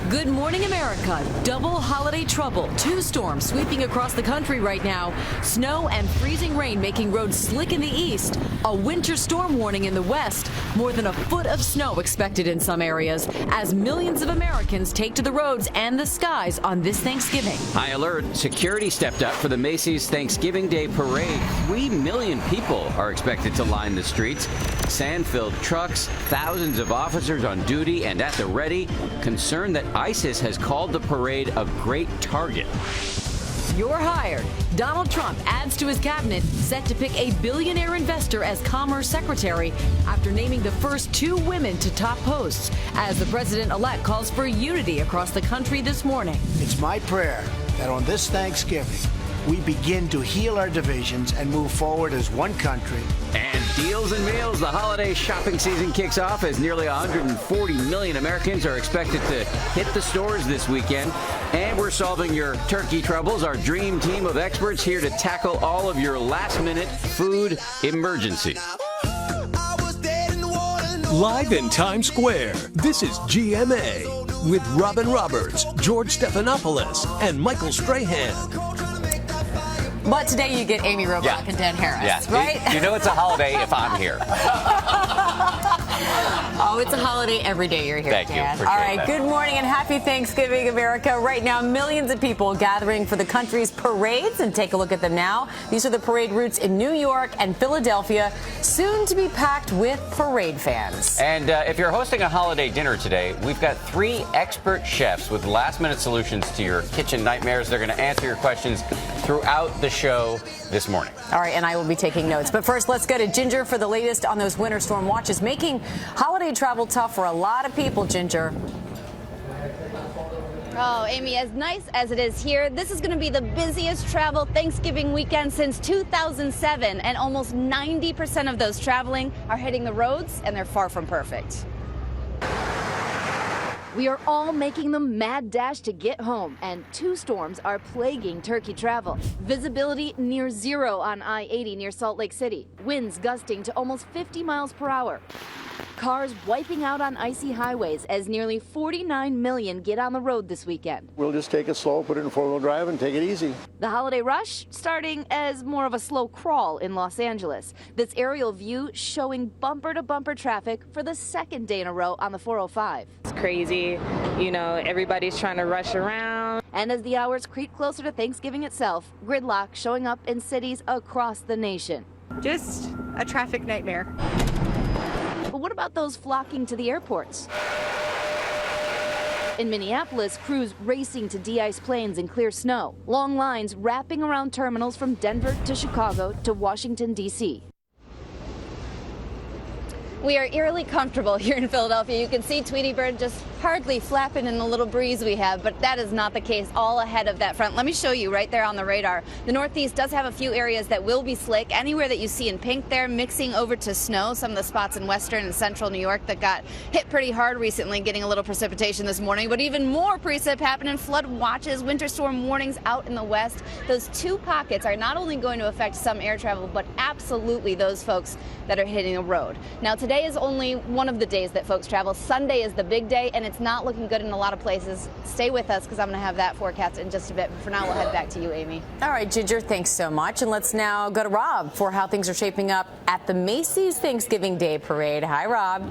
Good morning, America. Double holiday trouble. 2 storms sweeping across the country right now. Snow and freezing rain making roads slick in the east. A winter storm warning in the west. More than a foot of snow expected in some areas as millions of Americans take to the roads and the skies on this Thanksgiving. High alert. Security stepped up for the Macy's Thanksgiving Day Parade. 3 million people are expected to line the streets. Sand-filled trucks, thousands of officers on duty and at the ready, concerned that ISIS has called the parade a great target. You're hired. Donald Trump adds to his cabinet, set to pick a billionaire investor as Commerce Secretary after naming the first 2 women to top posts, as the president-elect calls for unity across the country this morning. It's my prayer that on this Thanksgiving, we begin to heal our divisions and move forward as one country. And deals and meals. The holiday shopping season kicks off as nearly 140 million Americans are expected to hit the stores this weekend. And we're solving your turkey troubles. Our dream team of experts here to tackle all of your last-minute food emergencies. Live in Times Square, this is GMA with Robin Roberts, George Stephanopoulos, and Michael Strahan. But today you get Amy Robach and Dan Harris, right? You know it's a holiday if I'm here. Oh, it's a holiday every day you're here, Thank you. Dan. Appreciate All right, that. good morning and happy Thanksgiving, America. Right now, millions of people gathering for the country's parades, and take a look at them now. These are the parade routes in New York and Philadelphia, soon to be packed with parade fans. And if you're hosting a holiday dinner today, we've got 3 expert chefs with last-minute solutions to your kitchen nightmares. They're going to answer your questions throughout the show this morning. All right, and I will be taking notes. But first, let's go to Ginger for the latest on those winter storm watches, making holiday travel tough for a lot of people, Ginger. Oh, Amy, as nice as it is here, this is going to be the busiest travel Thanksgiving weekend since 2007, and almost 90% of those traveling are hitting the roads, and they're far from perfect. We are all making the mad dash to get home, and 2 storms are plaguing turkey travel. Visibility near 0 on I-80 near Salt Lake City. Winds gusting to almost 50 miles per hour. Cars wiping out on icy highways as nearly 49 million get on the road this weekend. We'll just take it slow, put it in 4-wheel drive, and take it easy. The holiday rush starting as more of a slow crawl in Los Angeles. This aerial view showing bumper-to-bumper traffic for the 2nd day in a row on the 405. It's crazy. You know, everybody's trying to rush around. And as the hours creep closer to Thanksgiving itself, gridlock showing up in cities across the nation. Just a traffic nightmare. But what about those flocking to the airports? In Minneapolis, crews racing to de-ice planes and clear snow. Long lines wrapping around terminals from Denver to Chicago to Washington, D.C. We are eerily comfortable here in Philadelphia. You can see Tweety Bird just hardly flapping in the little breeze we have, but that is not the case all ahead of that front. Let me show you right there on the radar. The Northeast does have a few areas that will be slick. Anywhere that you see in pink there, mixing over to snow. Some of the spots in western and central New York that got hit pretty hard recently, getting a little precipitation this morning, but even more precip happening. Flood watches, winter storm warnings out in the west. Those 2 pockets are not only going to affect some air travel, but absolutely those folks that are hitting the road. Now, today is only one of the days that folks travel. Sunday is the big day, and it's not looking good in a lot of places. Stay with us because I'm going to have that forecast in just a bit. But for now, we'll head back to you, Amy. All right, Ginger, thanks so much. And let's now go to Rob for how things are shaping up at the Macy's Thanksgiving Day Parade. Hi, Rob.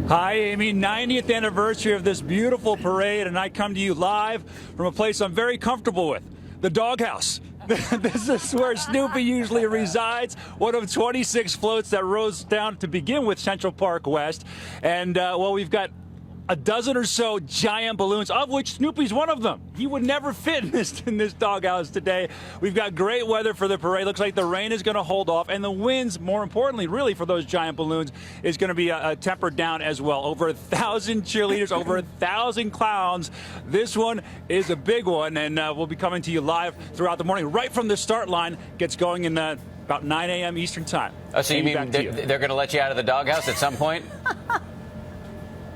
Hi, Amy. 90th anniversary of this beautiful parade, and I come to you live from a place I'm very comfortable with, the Doghouse. This is where Snoopy usually resides, one of 26 floats that rose down to begin with Central Park West. And, well, we've got a dozen or so giant balloons, of which Snoopy's one of them. He would never fit in this doghouse today. We've got great weather for the parade. Looks like the rain is going to hold off, and the winds, more importantly, really for those giant balloons, is going to be tempered down as well. Over 1,000 cheerleaders, over 1,000 clowns. This one is a big one, and we'll be coming to you live throughout the morning, right from the start line. Gets going in about 9 a.m. Eastern time. Oh, so you mean they're going to let you out of the doghouse at some point?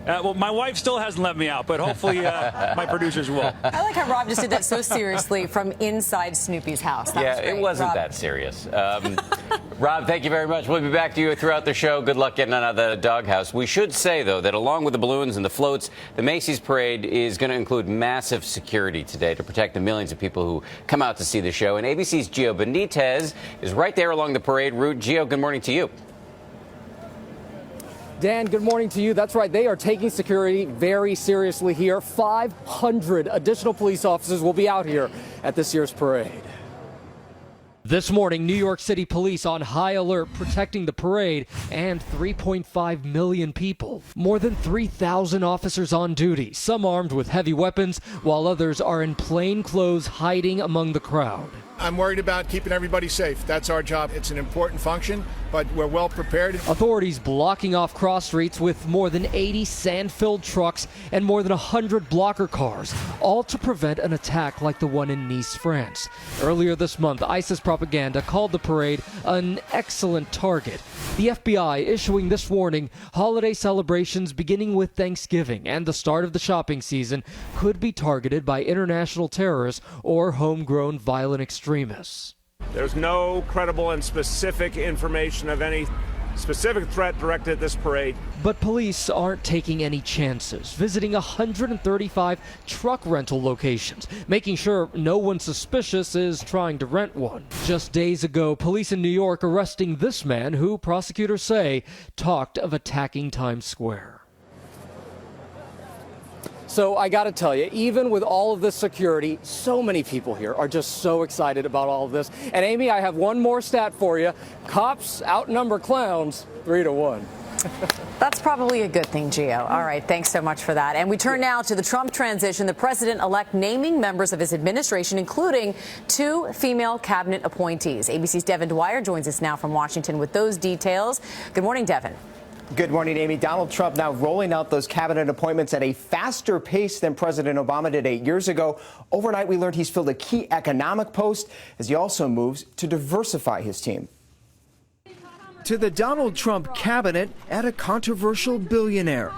Well, my wife still hasn't let me out, but hopefully my producers will. I like how Rob just did that so seriously from inside Snoopy's house. That was great. It wasn't that serious. Rob, thank you very much. We'll be back to you throughout the show. Good luck getting out of the doghouse. We should say, though, that along with the balloons and the floats, the Macy's parade is going to include massive security today to protect the millions of people who come out to see the show. And ABC's Gio Benitez is right there along the parade route. Gio, good morning to you. Dan, good morning to you. That's right. They are taking security very seriously here. 500 additional police officers will be out here at this year's parade. This morning, New York City police on high alert protecting the parade and 3.5 million people. More than 3,000 officers on duty, some armed with heavy weapons, while others are in plain clothes hiding among the crowd. I'm worried about keeping everybody safe. That's our job. It's an important function, but we're well prepared. Authorities blocking off cross streets with more than 80 sand-filled trucks and more than 100 blocker cars, all to prevent an attack like the one in Nice, France. Earlier this month, ISIS propaganda called the parade an excellent target. The FBI issuing this warning: holiday celebrations beginning with Thanksgiving and the start of the shopping season could be targeted by international terrorists or homegrown violent extremists. There's no credible and specific information of any specific threat directed at this parade. But police aren't taking any chances, visiting 135 truck rental locations, making sure no one suspicious is trying to rent one. Just days ago, police in New York arresting this man who prosecutors say talked of attacking Times Square. So I got to tell you, even with all of this security, so many people here are just so excited about all of this. And Amy, I have one more stat for you. Cops outnumber clowns 3-1. That's probably a good thing, Gio. All right, thanks so much for that. And we turn now to the Trump transition. The president-elect naming members of his administration, including 2 female cabinet appointees. ABC's Devin Dwyer joins us now from Washington with those details. Good morning, Devin. Good morning, Amy. Donald Trump now rolling out those cabinet appointments at a faster pace than President Obama did 8 years ago. Overnight, we learned he's filled a key economic post as he also moves to diversify his team. To the Donald Trump cabinet, add a controversial billionaire.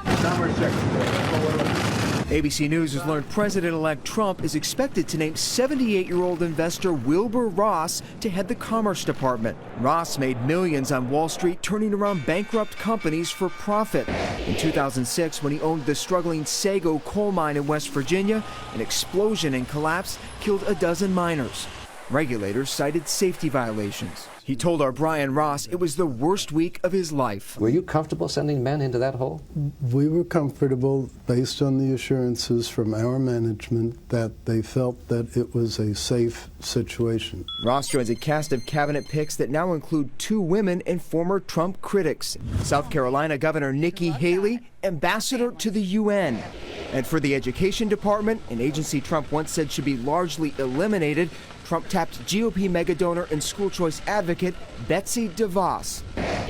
ABC News has learned President-elect Trump is expected to name 78-year-old investor Wilbur Ross to head the Commerce Department. Ross made millions on Wall Street turning around bankrupt companies for profit. In 2006, when he owned the struggling Sago coal mine in West Virginia, an explosion and collapse killed a dozen miners. Regulators cited safety violations. He told our Brian Ross it was the worst week of his life. Were you comfortable sending men into that hole? We were comfortable based on the assurances from our management that they felt that it was a safe situation. Ross joins a cast of cabinet picks that now include 2 women and former Trump critics. South Carolina Governor Nikki Haley, ambassador to the UN. And for the Education Department, an agency Trump once said should be largely eliminated, Trump tapped GOP megadonor and school choice advocate Betsy DeVos.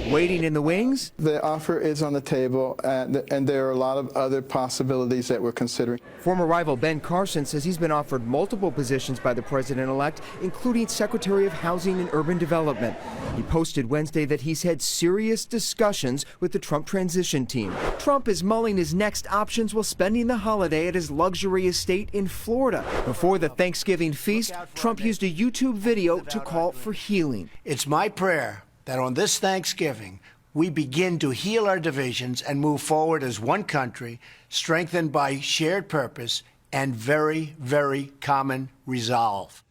Waiting in the wings? The offer is on the table, and there are a lot of other possibilities that we're considering. Former rival Ben Carson says he's been offered multiple positions by the president-elect, including Secretary of Housing and Urban Development. He posted Wednesday that he's had serious discussions with the Trump transition team. Trump is mulling his next options while spending the holiday at his luxury estate in Florida. Before the Thanksgiving feast, Trump used a YouTube video to call for healing. It's my prayer that on this Thanksgiving, we begin to heal our divisions and move forward as one country, strengthened by shared purpose and very, very common resolve.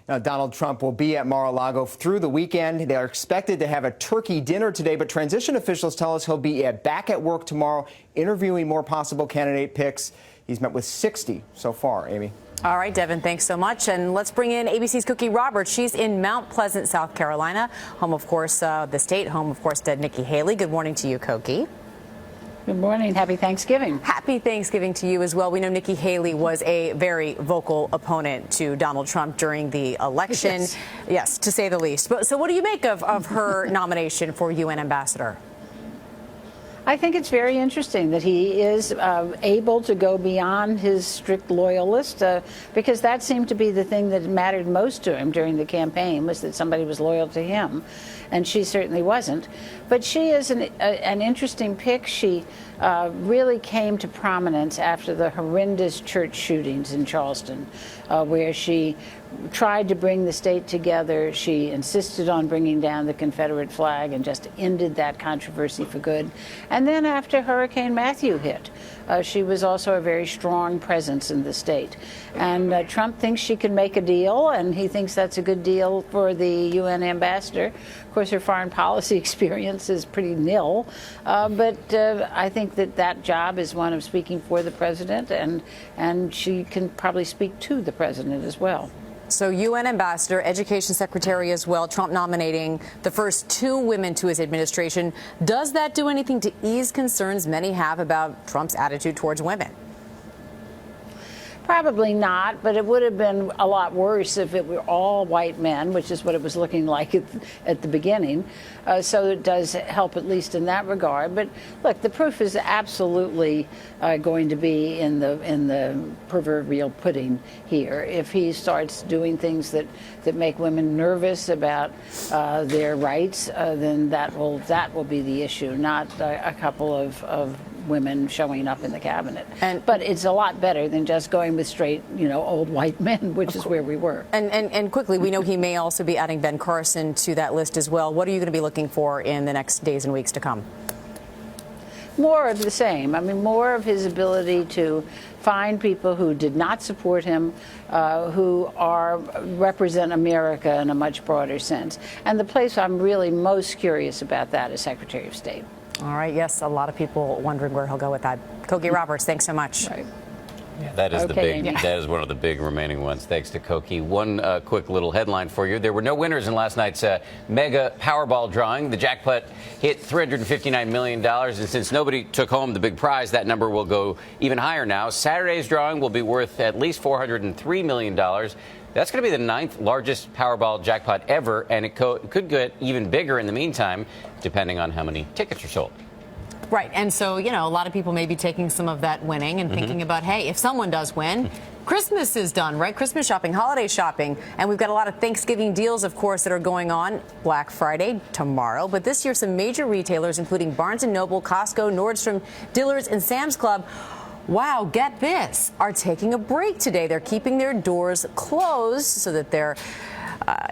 Now, Donald Trump will be at Mar-a-Lago through the weekend. They are expected to have a turkey dinner today, but transition officials tell us he'll be back at work tomorrow, interviewing more possible candidate picks. He's met with 60 so far, Amy. All right, Devin, thanks so much. And let's bring in ABC's Cookie Roberts. She's in Mount Pleasant, South Carolina, home, of course, the state home, of course, to Nikki Haley. Good morning to you, Cookie. Good morning. Happy Thanksgiving. Happy Thanksgiving to you as well. We know Nikki Haley was a very vocal opponent to Donald Trump during the election. Yes, to say the least. So what do you make of her nomination for UN ambassador? I think it's very interesting that he is able to go beyond his strict loyalist, because that seemed to be the thing that mattered most to him during the campaign, was that somebody was loyal to him, and she certainly wasn't. But she is an interesting pick. She really came to prominence after the horrendous church shootings in Charleston, where she tried to bring the state together. She insisted on bringing down the Confederate flag and just ended that controversy for good. And then after Hurricane Matthew hit, she was also a very strong presence in the state. And Trump thinks she can make a deal, and he thinks that's a good deal for the UN ambassador. Of course, her foreign policy experience is pretty nil, but I think that job is one of speaking for the president, and she can probably speak to the president as well. So UN ambassador, education secretary as well, Trump nominating the first 2 women to his administration. Does that do anything to ease concerns many have about Trump's attitude towards women? Probably not, but it would have been a lot worse if it were all white men, which is what it was looking like at the beginning. So it does help, at least in that regard. But look, the proof is absolutely going to be in the proverbial pudding here. If he starts doing things that make women nervous about their rights, then that will be the issue, not a couple of women showing up in the cabinet. But it's a lot better than just going with straight, old white men, which is where we were. And quickly, we know he may also be adding Ben Carson to that list as well. What are you going to be looking for in the next days and weeks to come? More of the same. I mean, more of his ability to find people who did not support him, who represent America in a much broader sense. And the place I'm really most curious about that is Secretary of State. All right. Yes, a lot of people wondering where he'll go with that. Cokie Roberts, thanks so much. Right. Yeah, that is that is one of the big remaining ones. Thanks to Cokie. One quick little headline for you. There were no winners in last night's mega Powerball drawing. The jackpot hit $359 million, and since nobody took home the big prize, that number will go even higher now. Saturday's drawing will be worth at least $403 million. That's going to be the 9th largest Powerball jackpot ever, and it could get even bigger in the meantime, depending on how many tickets are sold. Right. And so, a lot of people may be taking some of that winning and thinking about, hey, if someone does win, Christmas is done, right? Christmas shopping, holiday shopping. And we've got a lot of Thanksgiving deals, of course, that are going on. Black Friday tomorrow. But this year, some major retailers, including Barnes & Noble, Costco, Nordstrom, Dillard's, and Sam's Club, wow, get this, are taking a break today. They're keeping their doors closed so that their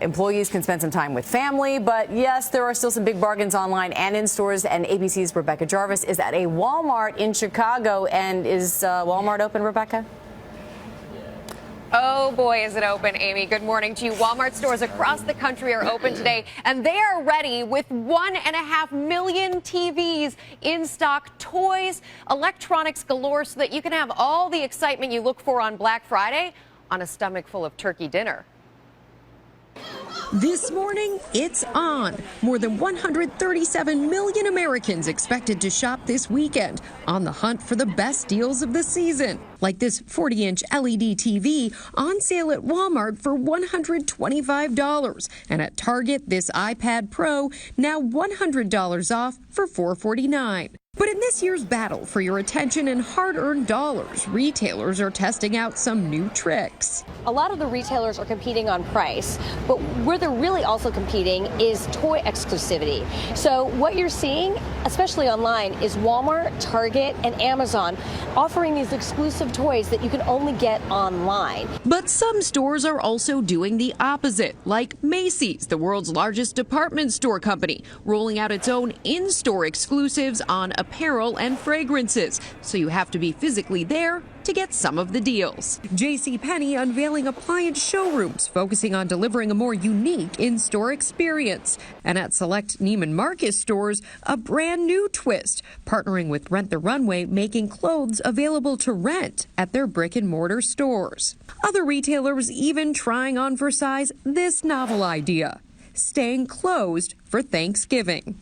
employees can spend some time with family. But yes, there are still some big bargains online and in stores. And ABC's Rebecca Jarvis is at a Walmart in Chicago. And is Walmart open, Rebecca? Oh, boy, is it open, Amy. Good morning to you. Walmart stores across the country are open today, and they are ready with 1.5 million TVs in stock, toys, electronics galore, so that you can have all the excitement you look for on Black Friday on a stomach full of turkey dinner. This morning, it's on. More than 137 million Americans expected to shop this weekend, on the hunt for the best deals of the season. Like this 40-inch LED TV on sale at Walmart for $125. And at Target, this iPad Pro now $100 off for $449. But in this year's battle for your attention and hard-earned dollars, retailers are testing out some new tricks. A lot of the retailers are competing on price, but where they're really also competing is toy exclusivity. So what you're seeing, especially online, is Walmart, Target, and Amazon offering these exclusive toys that you can only get online. But some stores are also doing the opposite, like Macy's, the world's largest department store company, rolling out its own in-store exclusives on apparel and fragrances, so you have to be physically there to get some of the deals. JCPenney unveiling appliance showrooms focusing on delivering a more unique in-store experience. And at select Neiman Marcus stores, a brand new twist, partnering with Rent the Runway, making clothes available to rent at their brick and mortar stores. Other retailers even trying on for size this novel idea, staying closed for Thanksgiving.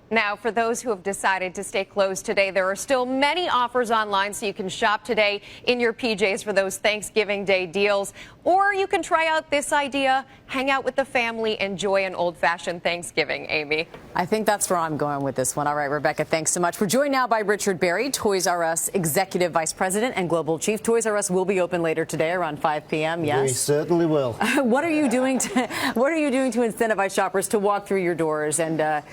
Now, for those who have decided to stay closed today, there are still many offers online, so you can shop today in your PJs for those Thanksgiving Day deals. Or you can try out this idea, hang out with the family, enjoy an old-fashioned Thanksgiving, Amy. I think that's where I'm going with this one. All right, Rebecca, thanks so much. We're joined now by Richard Berry, Toys R Us Executive Vice President and Global Chief. Toys R Us will be open later today around 5 p.m., yes? We certainly will. What are you doing to incentivize shoppers to walk through your doors and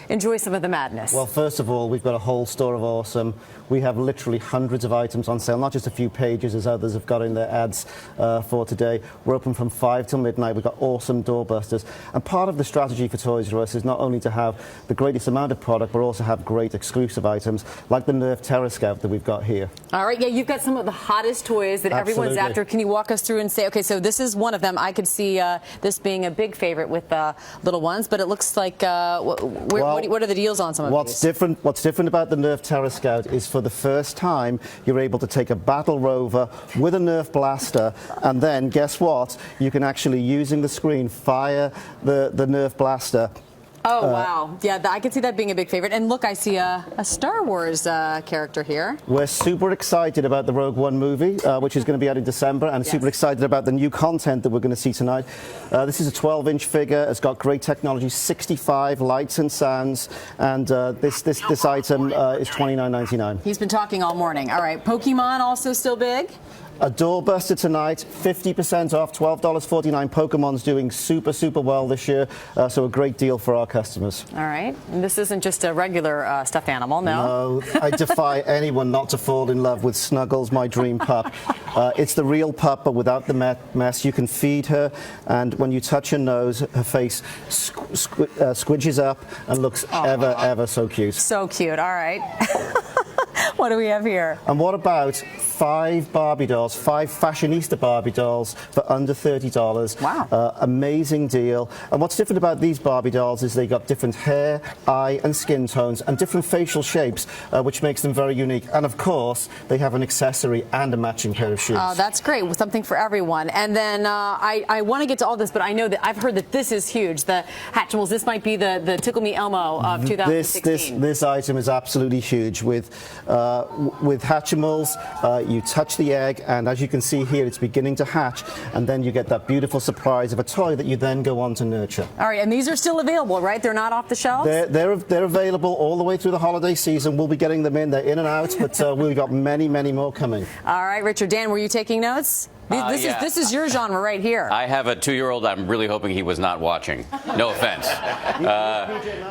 enjoy some of the madness? Well, first of all, we've got a whole store of awesome. We have literally hundreds of items on sale, not just a few pages as others have got in their ads for today. We're open from 5 till midnight. We've got awesome doorbusters. And part of the strategy for Toys R Us is not only to have the greatest amount of product, but also have great exclusive items like the Nerf Terror Scout that we've got here. All right, yeah, you've got some of the hottest toys that everyone's after. Can you walk us through and say, okay, so this is one of them. I could see this being a big favorite with little ones, but it looks like, what are the deals on some of these? What's different about the Nerf Terror Scout is for the first time you're able to take a battle rover with a Nerf blaster, and then guess what? You can actually, using the screen, fire the Nerf blaster. Oh, wow. Yeah, I can see that being a big favorite. And look, I see a Star Wars character here. We're super excited about the Rogue One movie, which is going to be out in December, and super excited about the new content that we're going to see tonight. This is a 12-inch figure. It's got great technology, 65 lights and sounds, and this item is $29.99. He's been talking all morning. All right, Pokemon also still big? A doorbuster tonight, 50% off, $12.49. Pokemon's doing super well this year, so a great deal for our customers. All right. And this isn't just a regular stuffed animal, no? No, I defy anyone not to fall in love with Snuggles, my dream pup. It's the real pup, but without the mess. You can feed her, and when you touch her nose, her face squidges up and looks ever so cute. So cute. All right. What do we have here? And what about 5 Barbie dolls, 5 fashionista Barbie dolls for under $30. Wow. Amazing deal. And what's different about these Barbie dolls is they got different hair, eye and skin tones and different facial shapes, which makes them very unique. And of course, they have an accessory and a matching pair of shoes. Oh, that's great. Something for everyone. And then I want to get to all this, but I know that I've heard that this is huge. The Hatchimals, this might be the Tickle Me Elmo of 2016. This item is absolutely huge. With Hatchimals, you touch the egg, and as you can see here, it's beginning to hatch, and then you get that beautiful surprise of a toy that you then go on to nurture. All right, and these are still available, right? They're not off the shelves? They're available all the way through the holiday season. We'll be getting them in. They're in and out, but we've got many more coming. All right, Richard. Dan, were you taking notes? This is your genre right here. I have a 2-year-old. I'm really hoping he was not watching. No offense.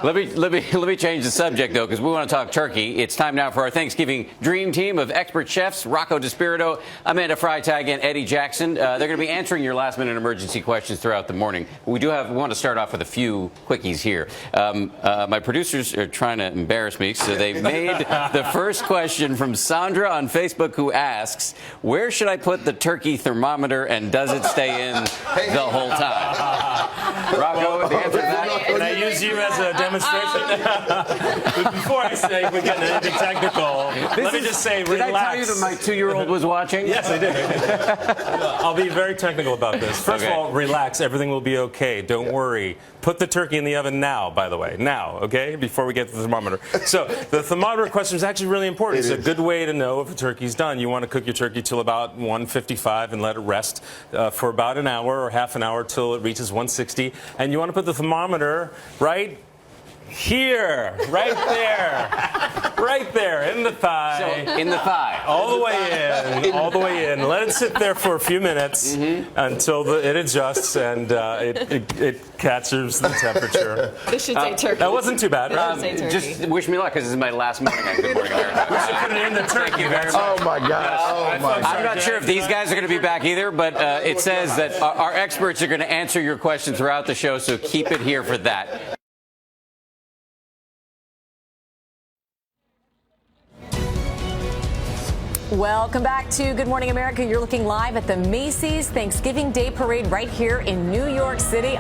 Let me change the subject though, because we want to talk turkey. It's time now for our Thanksgiving dream team of expert chefs: Rocco DeSpirito, Amanda Freitag, and Eddie Jackson. They're going to be answering your last-minute emergency questions throughout the morning. We want to start off with a few quickies here. My producers are trying to embarrass me, so they made the first question from Sandra on Facebook, who asks, "Where should I put the turkey thermometer, and does it stay in the whole time?" Rocco, the answer to that? Can I use you as a demonstration? Before I say we get anything technical, let me just say, relax. Did I tell you that my 2-year-old was watching? Yes, I did. I'll be very technical about this. First of all, relax. Everything will be okay. Don't worry. Put the turkey in the oven now, by the way. Now, okay? Before we get to the thermometer. So the thermometer question is actually really important. It's a good way to know if a turkey's done. You want to cook your turkey till about 155 and let it rest for about an hour or half an hour till it reaches 160. And you want to put the thermometer right here, right there, in the thigh. So, in the thigh. All the way in. Let it sit there for a few minutes until it adjusts and it captures the temperature. This should say turkey. That wasn't too bad, right? Just wish me luck, because this is my last morning on Good Morning America. We should put it in the turkey. Thank you very much. Oh my gosh. I'm not sure if these guys are going to be back either, but it says that our experts are going to answer your questions throughout the show, so keep it here for that. Welcome back to Good Morning America. You're looking live at the Macy's Thanksgiving Day Parade right here in New York City.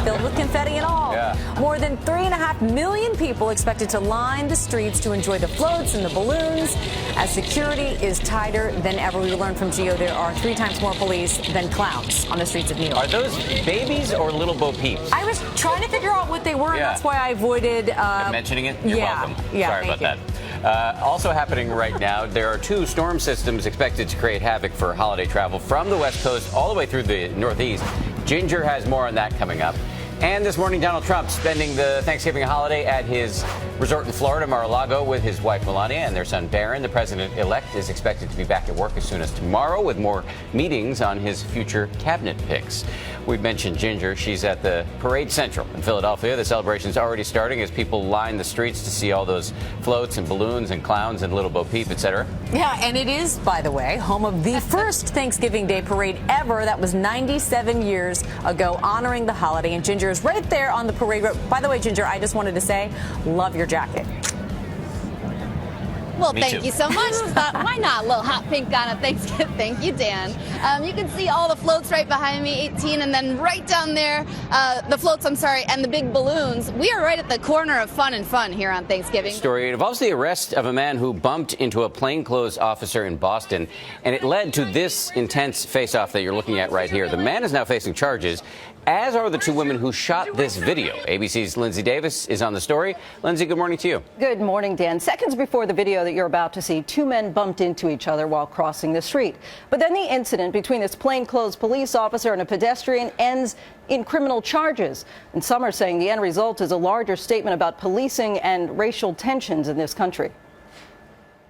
Filled with confetti and all. Yeah. More than 3.5 million people expected to line the streets to enjoy the floats and the balloons. As security is tighter than ever, we learned from Geo there are 3 times more police than clowns on the streets of New York. Are those babies or little Bo Peeps? I was trying to figure out what they were, and that's why I avoided mentioning it? You're welcome. Yeah, Sorry about that. Also happening right now, there are 2 storm systems expected to create havoc for holiday travel from the West Coast all the way through the Northeast. Ginger has more on that coming up. And this morning, Donald Trump spending the Thanksgiving holiday at his resort in Florida, Mar-a-Lago, with his wife Melania and their son Barron. The president-elect is expected to be back at work as soon as tomorrow with more meetings on his future cabinet picks. We've mentioned Ginger. She's at the Parade Central in Philadelphia. The celebration is already starting as people line the streets to see all those floats and balloons and clowns and little Bo Peep, etc. Yeah, and it is, by the way, home of the first Thanksgiving Day Parade ever. That was 97 years ago, honoring the holiday. And Ginger is right there on the parade road. By the way, Ginger, I just wanted to say, love your jacket. Well, Me thank too. you so much. Why not? A little hot pink on a Thanksgiving. Thank you, Dan. You can see all the floats right behind me, 18, and then right down there, the floats, and the big balloons. We are right at the corner of fun and fun here on Thanksgiving. Story. It involves the arrest of a man who bumped into a plainclothes officer in Boston, and it led to this intense face-off that you're looking at right here. The man is now facing charges, as are the 2 women who shot this video. ABC's Lindsay Davis is on the story. Lindsay, good morning to you. Good morning, Dan. Seconds before the video that you're about to see, 2 men bumped into each other while crossing the street. But then the incident between this plainclothes police officer and a pedestrian ends in criminal charges. And some are saying the end result is a larger statement about policing and racial tensions in this country.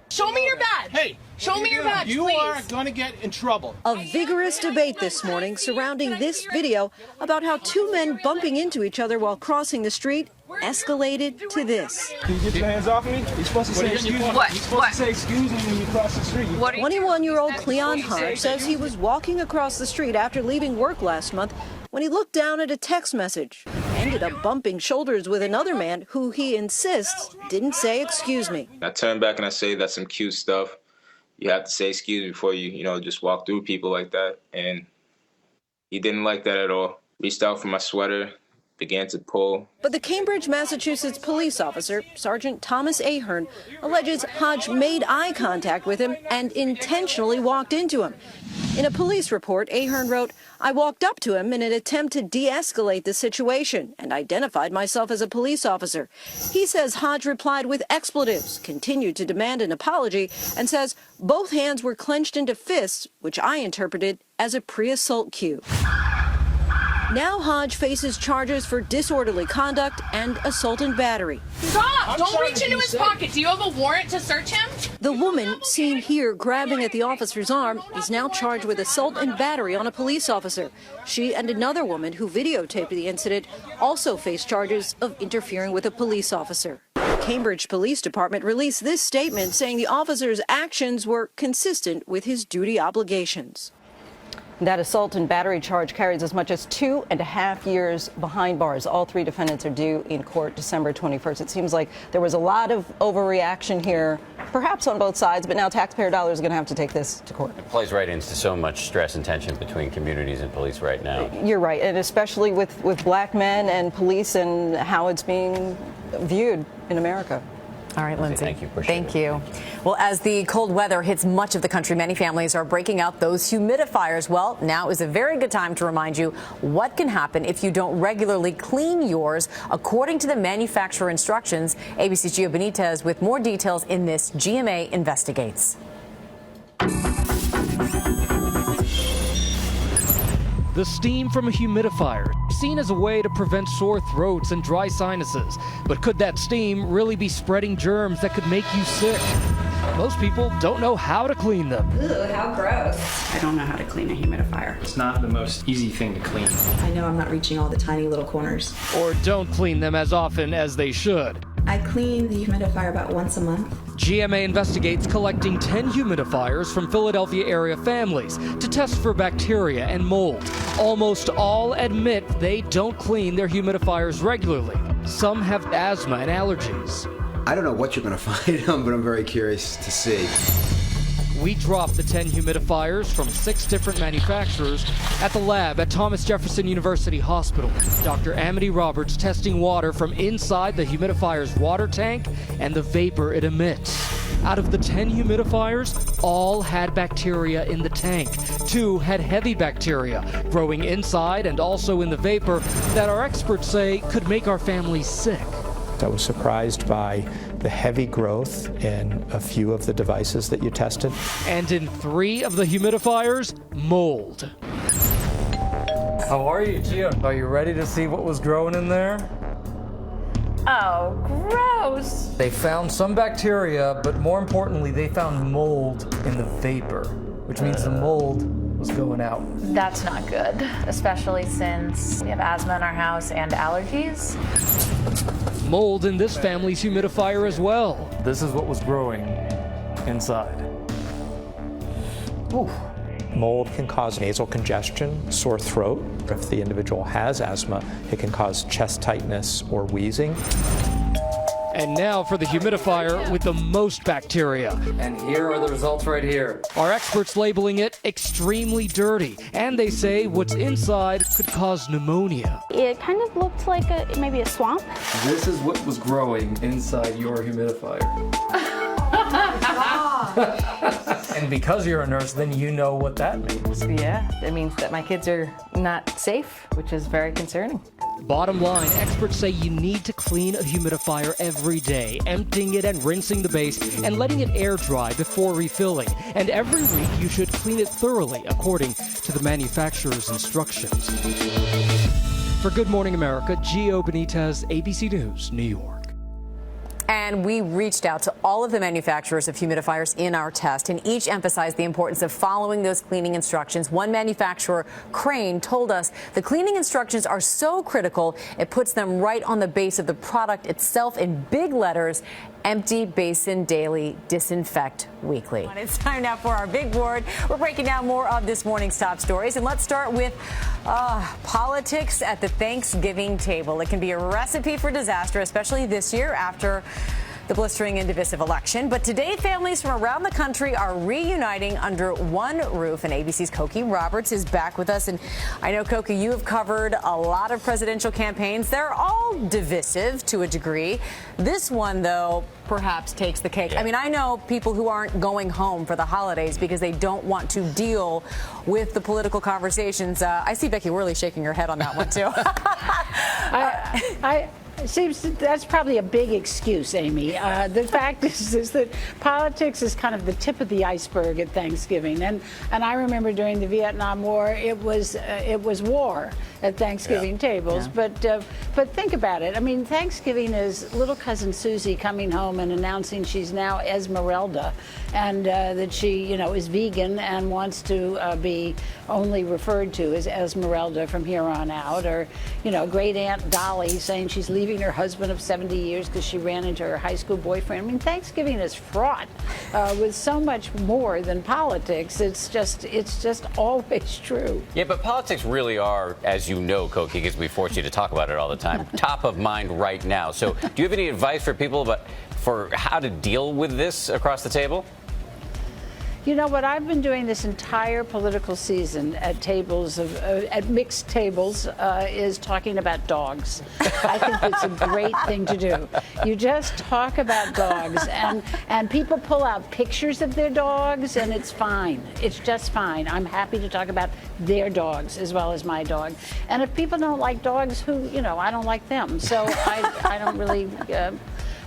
Show me your badge. Hey, show me your badge, You please. are going to get in trouble. A vigorous debate this morning surrounding this video about how 2 men bumping into each other while crossing the street escalated to this. Can you get your hands off me? You're supposed to say excuse me. What? You're supposed to say excuse me when you cross the street. 21-year-old Cleon Hodge says he was walking across the street after leaving work last month when he looked down at a text message. Ended up bumping shoulders with another man who he insists didn't say excuse me. I turn back and I say that's some cute stuff. You have to say excuse me before you just walk through people like that. And he didn't like that at all. Reached out for my sweater, began to pull. But the Cambridge, Massachusetts police officer, Sergeant Thomas Ahern, alleges Hodge made eye contact with him and intentionally walked into him. In a police report, Ahern wrote, "I walked up to him in an attempt to de-escalate the situation and identified myself as a police officer." He says Hodge replied with expletives, continued to demand an apology, and says both hands were clenched into fists, which I interpreted as a pre-assault cue. Now Hodge faces charges for disorderly conduct and assault and battery. Stop! Don't reach into his pocket. Do you have a warrant to search him? The woman, seen here grabbing at the officer's arm, is now charged with assault and battery on a police officer. She and another woman who videotaped the incident also face charges of interfering with a police officer. The Cambridge Police Department released this statement saying the officer's actions were consistent with his duty obligations. That assault and battery charge carries as much as 2.5 years behind bars. All 3 defendants are due in court December 21st. It seems like there was a lot of overreaction here, perhaps on both sides, but now taxpayer dollars are going to have to take this to court. It plays right into so much stress and tension between communities and police right now. You're right, and especially with black men and police and how it's being viewed in America. All right, Lindsay. Thank you. Thank you. Well, as the cold weather hits much of the country, many families are breaking out those humidifiers. Well, now is a very good time to remind you what can happen if you don't regularly clean yours according to the manufacturer instructions. ABC's Gio Benitez with more details in this GMA Investigates. The steam from a humidifier, seen as a way to prevent sore throats and dry sinuses. But could that steam really be spreading germs that could make you sick? Most people don't know how to clean them. Ooh, how gross. I don't know how to clean a humidifier. It's not the most easy thing to clean. I know I'm not reaching all the tiny little corners. Or don't clean them as often as they should. I clean the humidifier about once a month. GMA Investigates collecting 10 humidifiers from Philadelphia area families to test for bacteria and mold. Almost all admit they don't clean their humidifiers regularly. Some have asthma and allergies. I don't know what you're going to find, but I'm very curious to see. We dropped the 10 humidifiers from 6 different manufacturers at the lab at Thomas Jefferson University Hospital. Dr. Amity Roberts testing water from inside the humidifier's water tank and the vapor it emits. Out of the 10 humidifiers, all had bacteria in the tank. 2 had heavy bacteria growing inside and also in the vapor that our experts say could make our families sick. I was surprised by the heavy growth in a few of the devices that you tested. And in 3 of the humidifiers, mold. How are you, Gio? Are you ready to see what was growing in there? Oh, gross. They found some bacteria, but more importantly, they found mold in the vapor, which means the mold was going out. That's not good, especially since we have asthma in our house and allergies. Mold in this family's humidifier as well. This is what was growing inside. Ooh. Mold can cause nasal congestion, sore throat. If the individual has asthma, it can cause chest tightness or wheezing. And now for the humidifier with the most bacteria. And here are the results right here. Our experts labeling it extremely dirty. And they say what's inside could cause pneumonia. It kind of looked like maybe a swamp. This is what was growing inside your humidifier. And because you're a nurse, then you know what that means. Yeah, it means that my kids are not safe, which is very concerning. Bottom line, experts say you need to clean a humidifier every day, emptying it and rinsing the base and letting it air dry before refilling. And every week you should clean it thoroughly according to the manufacturer's instructions. For Good Morning America, Gio Benitez, ABC News, New York. And we reached out to all of the manufacturers of humidifiers in our test, and each emphasized the importance of following those cleaning instructions. One manufacturer, Crane, told us the cleaning instructions are so critical, it puts them right on the base of the product itself in big letters. Empty basin daily, disinfect weekly. It's time now for our big board. We're breaking down more of this morning's top stories. And let's start with politics at the Thanksgiving table. It can be a recipe for disaster, especially this year after the blistering and divisive election. But today, families from around the country are reuniting under one roof. And ABC's Cokie Roberts is back with us. And I know, Cokie, you have covered a lot of presidential campaigns. They're all divisive to a degree. This one, though, perhaps takes the cake. I mean, I know people who aren't going home for the holidays because they don't want to deal with the political conversations. I see Becky Worley shaking her head on that one, too. It seems that's probably a big excuse, Amy. The fact is that politics is kind of the tip of the iceberg at Thanksgiving, and I remember during the Vietnam War, it was war at Thanksgiving tables. Yeah. But think about it. I mean, Thanksgiving is little cousin Susie coming home and announcing she's now Esmeralda, and that she, is vegan and wants to be only referred to as Esmeralda from here on out, or great Aunt Dolly saying she's leaving her husband of 70 years because she ran into her high school boyfriend. I mean, Thanksgiving is fraught with so much more than politics. It's just always true. Yeah, but politics really are, as you know, Cokie, because we force you to talk about it all the time, top of mind right now. So do you have any advice for people for how to deal with this across the table? You know what I've been doing this entire political season at tables at mixed tables is talking about dogs. I think it's a great thing to do. You just talk about dogs, and people pull out pictures of their dogs, and it's fine. It's just fine. I'm happy to talk about their dogs as well as my dog. And if people don't like dogs, I don't like them. So I don't really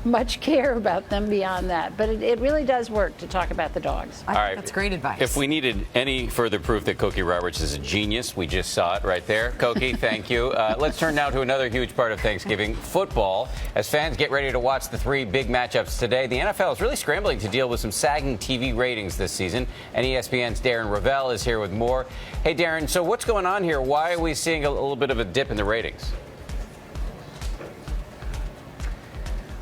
much care about them beyond that. But it really does work to talk about the dogs. All right. That's great advice. If we needed any further proof that Cokie Roberts is a genius, we just saw it right there. Cokie, thank you. Let's turn now to another huge part of Thanksgiving, football. As fans get ready to watch the 3 big matchups today, the NFL is really scrambling to deal with some sagging TV ratings this season. And ESPN's Darren Rovell is here with more. Hey, Darren, so what's going on here? Why are we seeing a little bit of a dip in the ratings?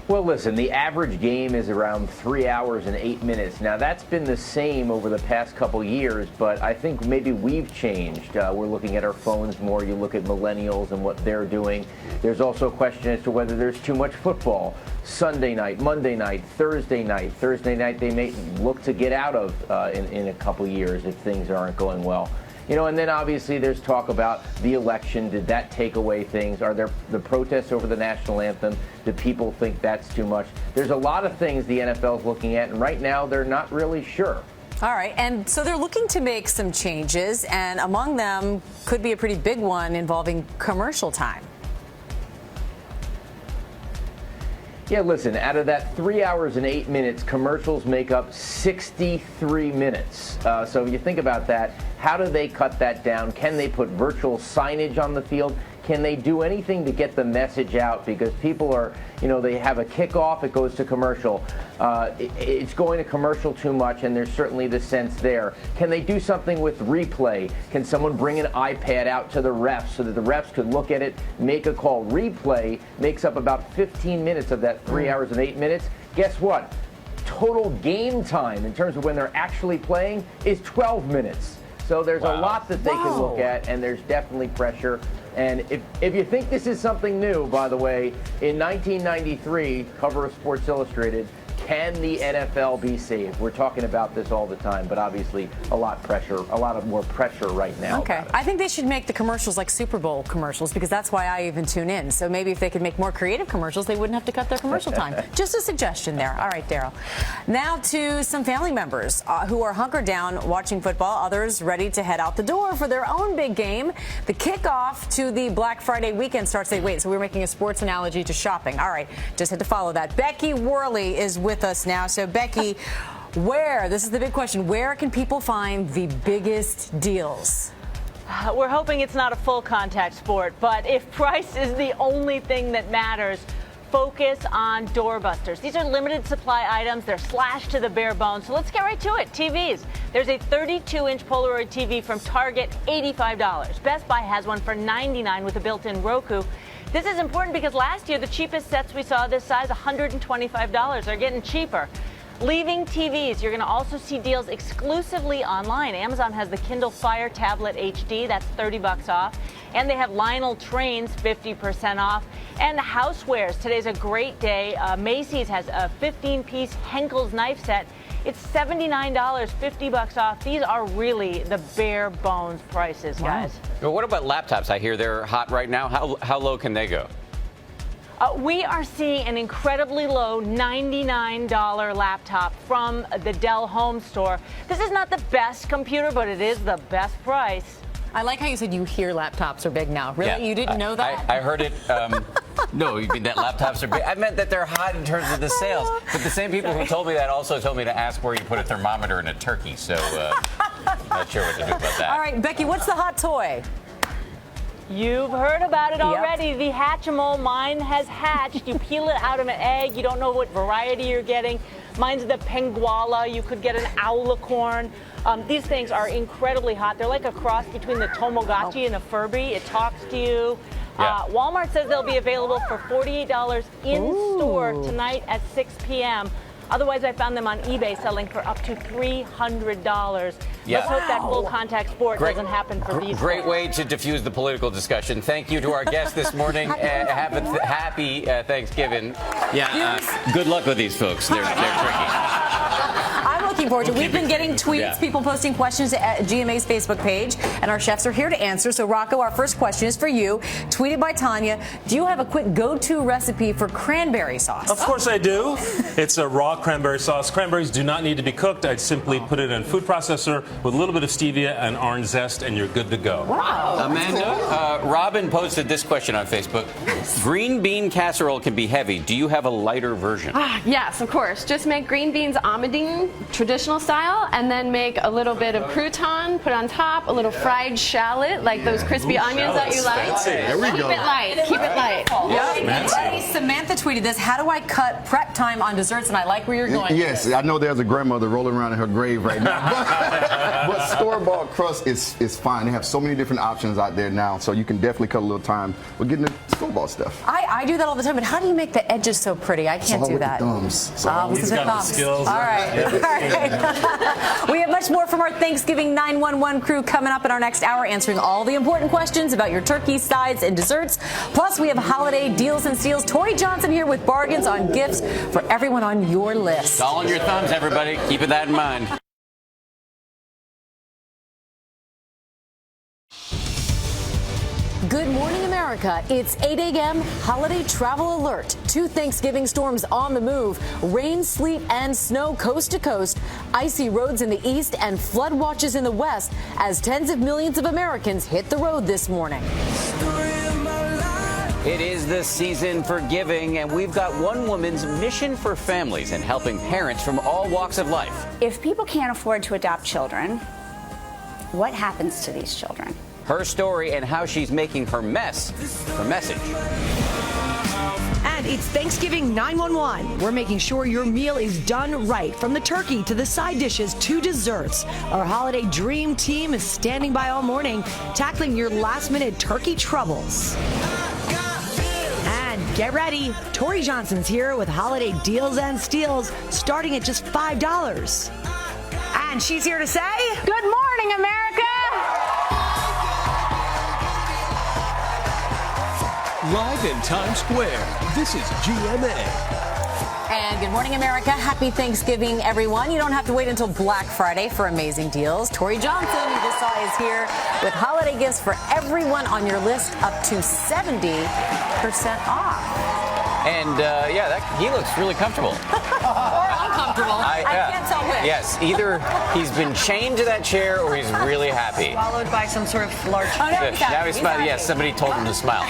Well, listen, the average game is around 3 hours and 8 minutes. Now, that's been the same over the past couple years, but I think maybe we've changed. We're looking at our phones more. You look at millennials and what they're doing. There's also a question as to whether there's too much football. Sunday night, Monday night, Thursday night. Thursday night they may look to get out of in a couple years if things aren't going well. You know, and then obviously there's talk about the election. Did that take away things? Are there the protests over the national anthem? Do people think that's too much? There's a lot of things the NFL is looking at, and right now they're not really sure. All right, and so they're looking to make some changes, and among them could be a pretty big one involving commercial time. Yeah, listen, out of that 3 hours and 8 minutes, commercials make up 63 minutes. So if you think about that, how do they cut that down? Can they put virtual signage on the field? Can they do anything to get the message out? Because people are, you know, they have a kickoff, it goes to commercial. It's going to commercial too much, and there's certainly the sense there. Can they do something with replay? Can someone bring an iPad out to the refs so that the refs could look at it, make a call? Replay makes up about 15 minutes of that 3 hours and 8 minutes. Guess what? Total game time in terms of when they're actually playing is 12 minutes. So there's a lot that they can look at, and there's definitely pressure. And if you think this is something new, by the way, in 1993, cover of Sports Illustrated, can the NFL be saved? We're talking about this all the time, but obviously a lot more pressure right now. Okay. I think they should make the commercials like Super Bowl commercials, because that's why I even tune in. So maybe if they could make more creative commercials, they wouldn't have to cut their commercial time. Just a suggestion there. All right, Daryl. Now to some family members who are hunkered down watching football, others ready to head out the door for their own big game. The kickoff to the Black Friday weekend starts. Wait, so we're making a sports analogy to shopping. All right, just had to follow that. Becky Worley is with us now. So Becky, this is the big question, where can people find the biggest deals? We're hoping it's not a full contact sport, but if price is the only thing that matters, focus on doorbusters. These are limited supply items. They're slashed to the bare bones. So let's get right to it. TVs. There's a 32-inch Polaroid TV from Target, $85. Best Buy has one for $99 with a built-in Roku. This is important because last year the cheapest sets we saw this size, $125. They're getting cheaper. Leaving TVs, you're going to also see deals exclusively online. Amazon has the Kindle Fire Tablet HD, that's $30 off. And they have Lionel trains, 50% off. And housewares, today's a great day. Macy's has a 15-piece Henkel's knife set. It's $79, $50 off. These are really the bare bones prices, guys. Well, what about laptops? I hear they're hot right now. How low can they go? We are seeing an incredibly low $99 laptop from the Dell Home Store. This is not the best computer, but it is the best price. I like how you said you hear laptops are big now. Really? Yeah. You didn't know that? I heard it. No, you mean that laptops are big? I meant that they're hot in terms of the sales. But the same people who told me that also told me to ask where you put a thermometer in a turkey. So not sure what to do about that. All right, Becky, what's the hot toy? You've heard about it already. The Hatchimal. Mine has hatched. You peel it out of an egg. You don't know what variety you're getting. Mine's the Penguala. You could get an Owlicorn. These things are incredibly hot. They're like a cross between the Tamagotchi and a Furby. It talks to you. Yeah. Walmart says they'll be available for $48 in store tonight at 6 p.m. Otherwise, I found them on eBay selling for up to $300. Yeah. Let's hope that full contact sport doesn't happen for these. Great way to diffuse the political discussion. Thank you to our guest this morning. Have a happy Thanksgiving. Yeah. Good luck with these folks. They're tricky. I'm looking forward to it. We've been getting tweets, people posting questions at GMA's Facebook page, and our chefs are here to answer. So, Rocco, our first question is for you. Tweeted by Tanya. Do you have a quick go-to recipe for cranberry sauce? Of course I do. It's a raw cranberry sauce. Cranberries do not need to be cooked. I'd simply put it in a food processor with a little bit of stevia and orange zest, and you're good to go. Wow. Amanda, Robin posted this question on Facebook. Green bean casserole can be heavy. Do you have a lighter version? Yes, of course. Just make green beans amandine, traditional style, and then make a little bit of crouton, put on top, a little fried shallot, like those crispy onions that you like. There we go. Keep it light. Keep it light. Yep. Samantha tweeted this. How do I cut prep time on desserts? And I like where you're going. Yes, I know there's a grandmother rolling around in her grave right now. But store-bought crust is fine. They have so many different options out there now, so you can definitely cut a little time. We're getting football stuff. I do that all the time, but how do you make the edges so pretty? I can't do that. Thumbs. He's got the skills. All right. All right. We have much more from our Thanksgiving 911 crew coming up in our next hour, answering all the important questions about your turkey, sides, and desserts. Plus, we have holiday deals and steals. Tori Johnson here with bargains on gifts for everyone on your list. It's all on your thumbs, everybody. Keep that in mind. Good morning, America. It's 8 a.m. Holiday travel alert. 2 Thanksgiving storms on the move. Rain, sleet, and snow coast to coast. Icy roads in the east and flood watches in the west as tens of millions of Americans hit the road this morning. It is the season for giving, and we've got one woman's mission for families and helping parents from all walks of life. If people can't afford to adopt children, what happens to these children? Her story and how she's making her mess her message. And it's Thanksgiving 911. We're making sure your meal is done right, from the turkey to the side dishes to desserts. Our holiday dream team is standing by all morning, tackling your last-minute turkey troubles. And get ready, Tori Johnson's here with holiday deals and steals, starting at just $5. And she's here to say, good morning, America! Live in Times Square, this is GMA. And good morning, America. Happy Thanksgiving, everyone. You don't have to wait until Black Friday for amazing deals. Tori Johnson, you just saw, is here with holiday gifts for everyone on your list, up to 70% off. And he looks really comfortable. Or uncomfortable. I can't tell which. Yes, either he's been chained to that chair or he's really happy. Followed by some sort of large. Oh, no, Now he's smiling. Yes, somebody told him to smile.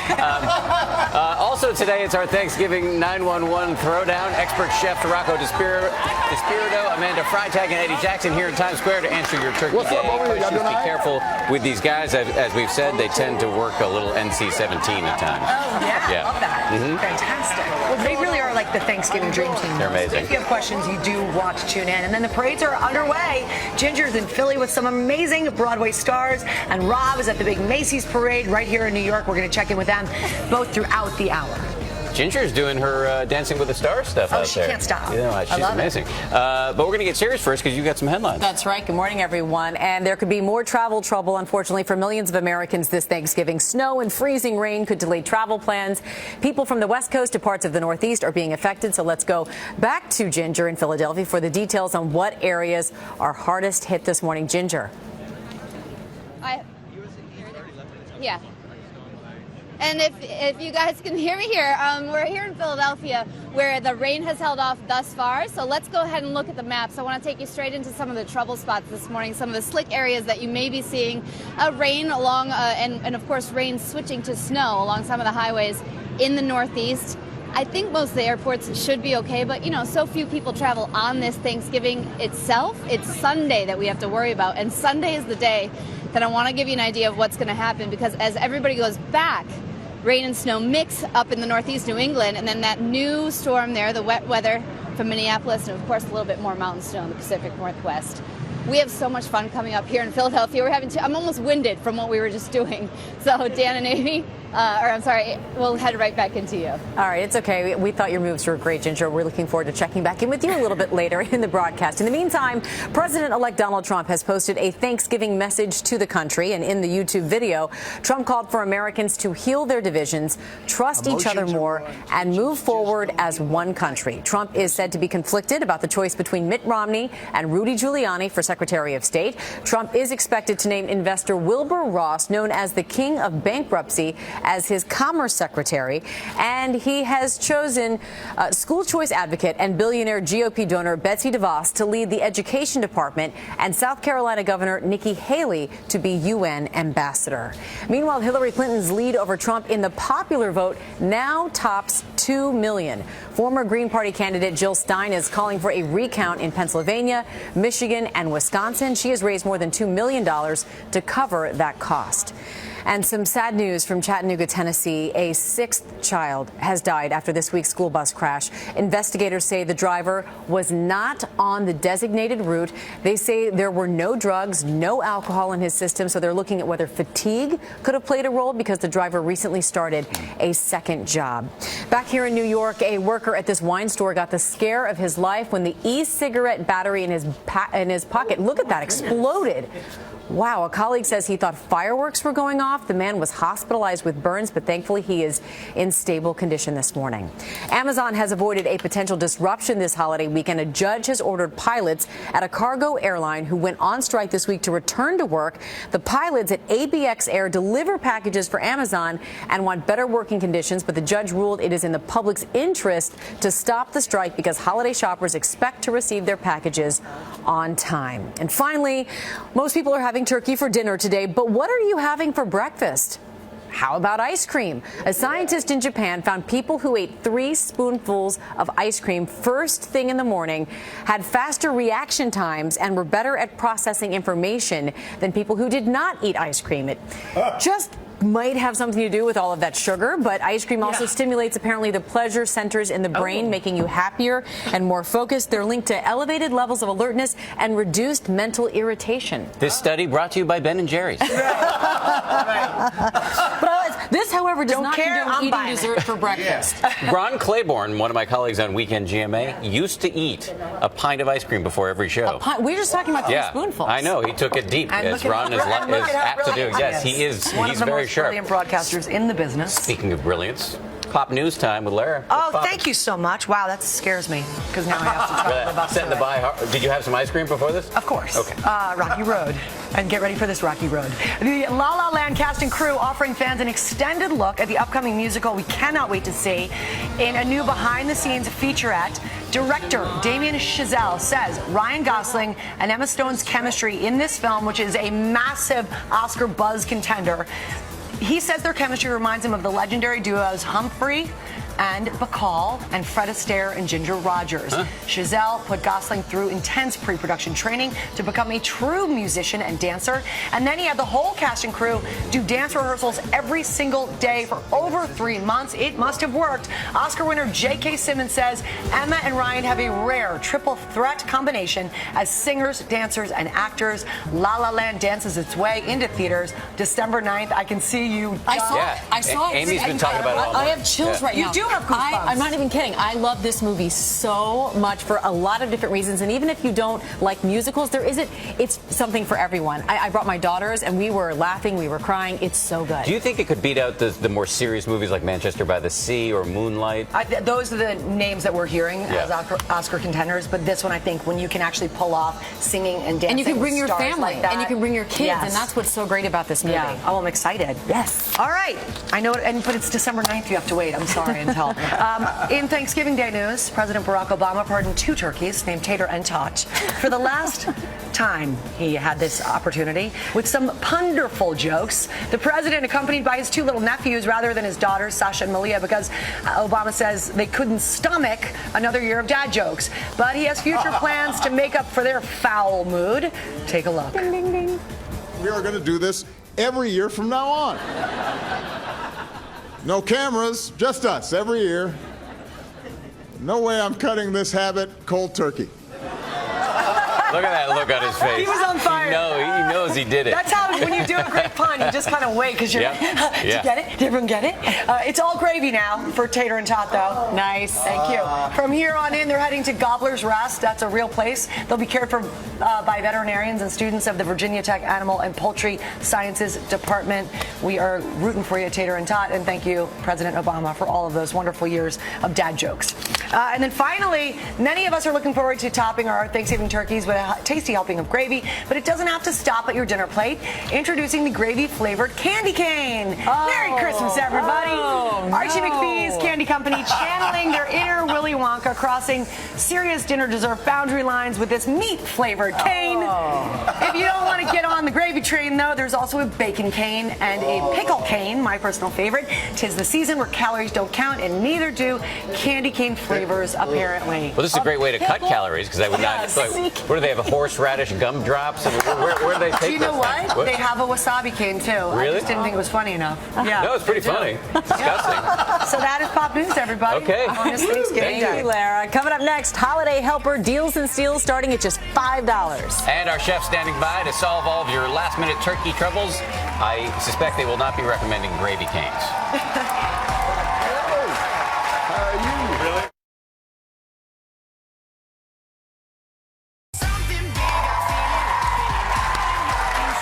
Also today, it's our Thanksgiving 911 throwdown. Expert chefs Rocco Despirito, Amanda Freitag, and Eddie Jackson here in Times Square to answer your turkey day questions. Be careful with these guys. As we've said, they tend to work a little NC-17 at times. Oh, yeah. Love that. Mm-hmm. Fantastic. Well, they really are like the Thanksgiving dream team. They're amazing. If you have questions, you do watch, tune in. And then the parades are underway. Ginger's in Philly with some amazing Broadway stars. And Rob is at the big Macy's parade right here in New York. We're going to check in with them both throughout the hour. Ginger's doing her Dancing with the Stars stuff out there. She can't stop. You know, she's amazing. But we're going to get serious first because you got some headlines. That's right. Good morning, everyone. And there could be more travel trouble, unfortunately, for millions of Americans this Thanksgiving. Snow and freezing rain could delay travel plans. People from the West Coast to parts of the Northeast are being affected. So let's go back to Ginger in Philadelphia for the details on what areas are hardest hit this morning. Ginger. Yeah. And if you guys can hear me here, we're here in Philadelphia where the rain has held off thus far. So let's go ahead and look at the maps. I want to take you straight into some of the trouble spots this morning, some of the slick areas that you may be seeing rain along and of course rain switching to snow along some of the highways in the Northeast. I think most of the airports should be okay, but you know, so few people travel on this Thanksgiving itself. It's Sunday that we have to worry about, and Sunday is the day that I want to give you an idea of what's going to happen, because as everybody goes back, rain and snow mix up in the Northeast New England, and then that new storm there, the wet weather from Minneapolis, and of course a little bit more mountain snow in the Pacific Northwest. We have so much fun coming up here in Philadelphia. I'm almost winded from what we were just doing. So Dan and Amy, we'll head right back into you. All right, it's okay. We thought your moves were great, Ginger. We're looking forward to checking back in with you a little bit later in the broadcast. In the meantime, President-elect Donald Trump has posted a Thanksgiving message to the country. And in the YouTube video, Trump called for Americans to heal their divisions, trust each other more, and move forward as one country. Trump is said to be conflicted about the choice between Mitt Romney and Rudy Giuliani for Secretary of State. Trump is expected to name investor Wilbur Ross, known as the King of Bankruptcy, as his Commerce Secretary, and he has chosen school choice advocate and billionaire GOP donor Betsy DeVos to lead the Education Department, and South Carolina Governor Nikki Haley to be UN ambassador. Meanwhile, Hillary Clinton's lead over Trump in the popular vote now tops 2 million. Former Green Party candidate Jill Stein is calling for a recount in Pennsylvania, Michigan, and Wisconsin. She has raised more than $2 million to cover that cost. And some sad news from Chattanooga, Tennessee. A sixth child has died after this week's school bus crash. Investigators say the driver was not on the designated route. They say there were no drugs, no alcohol in his system, so they're looking at whether fatigue could have played a role because the driver recently started a second job. Back here in New York, a worker at this wine store got the scare of his life when the e-cigarette battery in his pocket, look at that, exploded. Wow, a colleague says he thought fireworks were going off. The man was hospitalized with burns, but thankfully he is in stable condition this morning. Amazon has avoided a potential disruption this holiday weekend. A judge has ordered pilots at a cargo airline who went on strike this week to return to work. The pilots at ABX Air deliver packages for Amazon and want better working conditions, but the judge ruled it is in the public's interest to stop the strike because holiday shoppers expect to receive their packages on time. And finally, most people are having turkey for dinner today, but what are you having for breakfast? How about ice cream? A scientist in Japan found people who ate 3 spoonfuls of ice cream first thing in the morning had faster reaction times and were better at processing information than people who did not eat ice cream. It just might have something to do with all of that sugar, but ice cream also stimulates apparently the pleasure centers in the brain, making you happier and more focused. They're linked to elevated levels of alertness and reduced mental irritation. This study brought to you by Ben & Jerry's. This, however, does not condone eating dessert for breakfast. Ron Claiborne, one of my colleagues on Weekend GMA, used to eat a pint of ice cream before every show. We were just talking about 3 spoonfuls. I know. He took it deep, as Ron is apt to do. Yes, he is. He's very sharp. Brilliant broadcasters in the business. Speaking of brilliance, pop news time with Lara. Oh, thank you so much. Wow, that scares me because now I have to travel about Set the by. Did you have some ice cream before this? Of course. Okay. Rocky Road. And get ready for this Rocky Road. The La La Land cast and crew offering fans an extended look at the upcoming musical we cannot wait to see in a new behind-the-scenes featurette. Director Damien Chazelle says Ryan Gosling and Emma Stone's chemistry in this film, which is a massive Oscar buzz contender, he says their chemistry reminds him of the legendary duos Humphrey and Bacall and Fred Astaire and Ginger Rogers. Chazelle put Gosling through intense pre-production training to become a true musician and dancer, and then he had the whole cast and crew do dance rehearsals every single day for over 3 months. It must have worked. Oscar winner J.K. Simmons says Emma and Ryan have a rare triple threat combination as singers, dancers, and actors. La La Land dances its way into theaters December 9th. I can see you. I saw it. Amy's been talking about it all I have chills right now. You do have goosebumps. I'm not even kidding. I love this movie so much for a lot of different reasons. And even if you don't like musicals, it's something for everyone. I brought my daughters and we were laughing, we were crying. It's so good. Do you think it could beat out the more serious movies like Manchester by the Sea or Moonlight? Those are the names that we're hearing as Oscar contenders. But this one, I think, when you can actually pull off singing and dancing, and you can bring your stars family, like that, and you can bring your kids, and that's what's so great about this movie. Yeah. Oh, I'm excited. Yes. All right. I know, but it's December 9th. You have to wait. I'm sorry until. In Thanksgiving Day news, President Barack Obama pardoned 2 turkeys named Tater and Tot for the last time he had this opportunity with some wonderful jokes. The president accompanied by his 2 little nephews rather than his daughters, Sasha and Malia, because Obama says they couldn't stomach another year of dad jokes. But he has future plans to make up for their foul mood. Take a look. Ding, ding, ding. We are going to do this every year from now on. No cameras, just us every year. No way I'm cutting this habit cold turkey. Look at that look on his face. He was on fire. He knows he did it. That's how, when you do a great pun, you just kind of wait because you're, did you get it? Did everyone get it? It's all gravy now for Tater and Tot, though. Nice. Thank you. From here on in, they're heading to Gobbler's Rest. That's a real place. They'll be cared for by veterinarians and students of the Virginia Tech Animal and Poultry Sciences Department. We are rooting for you, Tater and Tot, and thank you, President Obama, for all of those wonderful years of dad jokes. And then finally, many of us are looking forward to topping our Thanksgiving turkeys with a tasty helping of gravy, but it doesn't have to stop at your dinner plate. Introducing the gravy-flavored candy cane. Merry Christmas, everybody. Archie McPhee's Candy Company channeling their inner Willy Wonka, crossing serious dinner dessert boundary lines with this meat-flavored cane. If you don't want to get on the gravy train, though, there's also a bacon cane and a pickle cane, my personal favorite. 'Tis the season where calories don't count, and neither do candy cane flavors, apparently. Well, this is a great way to cut calories because I would not. What are they have horseradish gumdrops? And where do they take Do you know those what? things? What? They have a wasabi cane too. Really? I just didn't think it was funny enough. Yeah. No, it's pretty funny. Disgusting. So that is Pop News, everybody. Okay. On this Thanksgiving Thank you, Lara. Coming up next, Holiday Helper deals and steals starting at just $5. And our chef standing by to solve all of your last-minute turkey troubles. I suspect they will not be recommending gravy canes.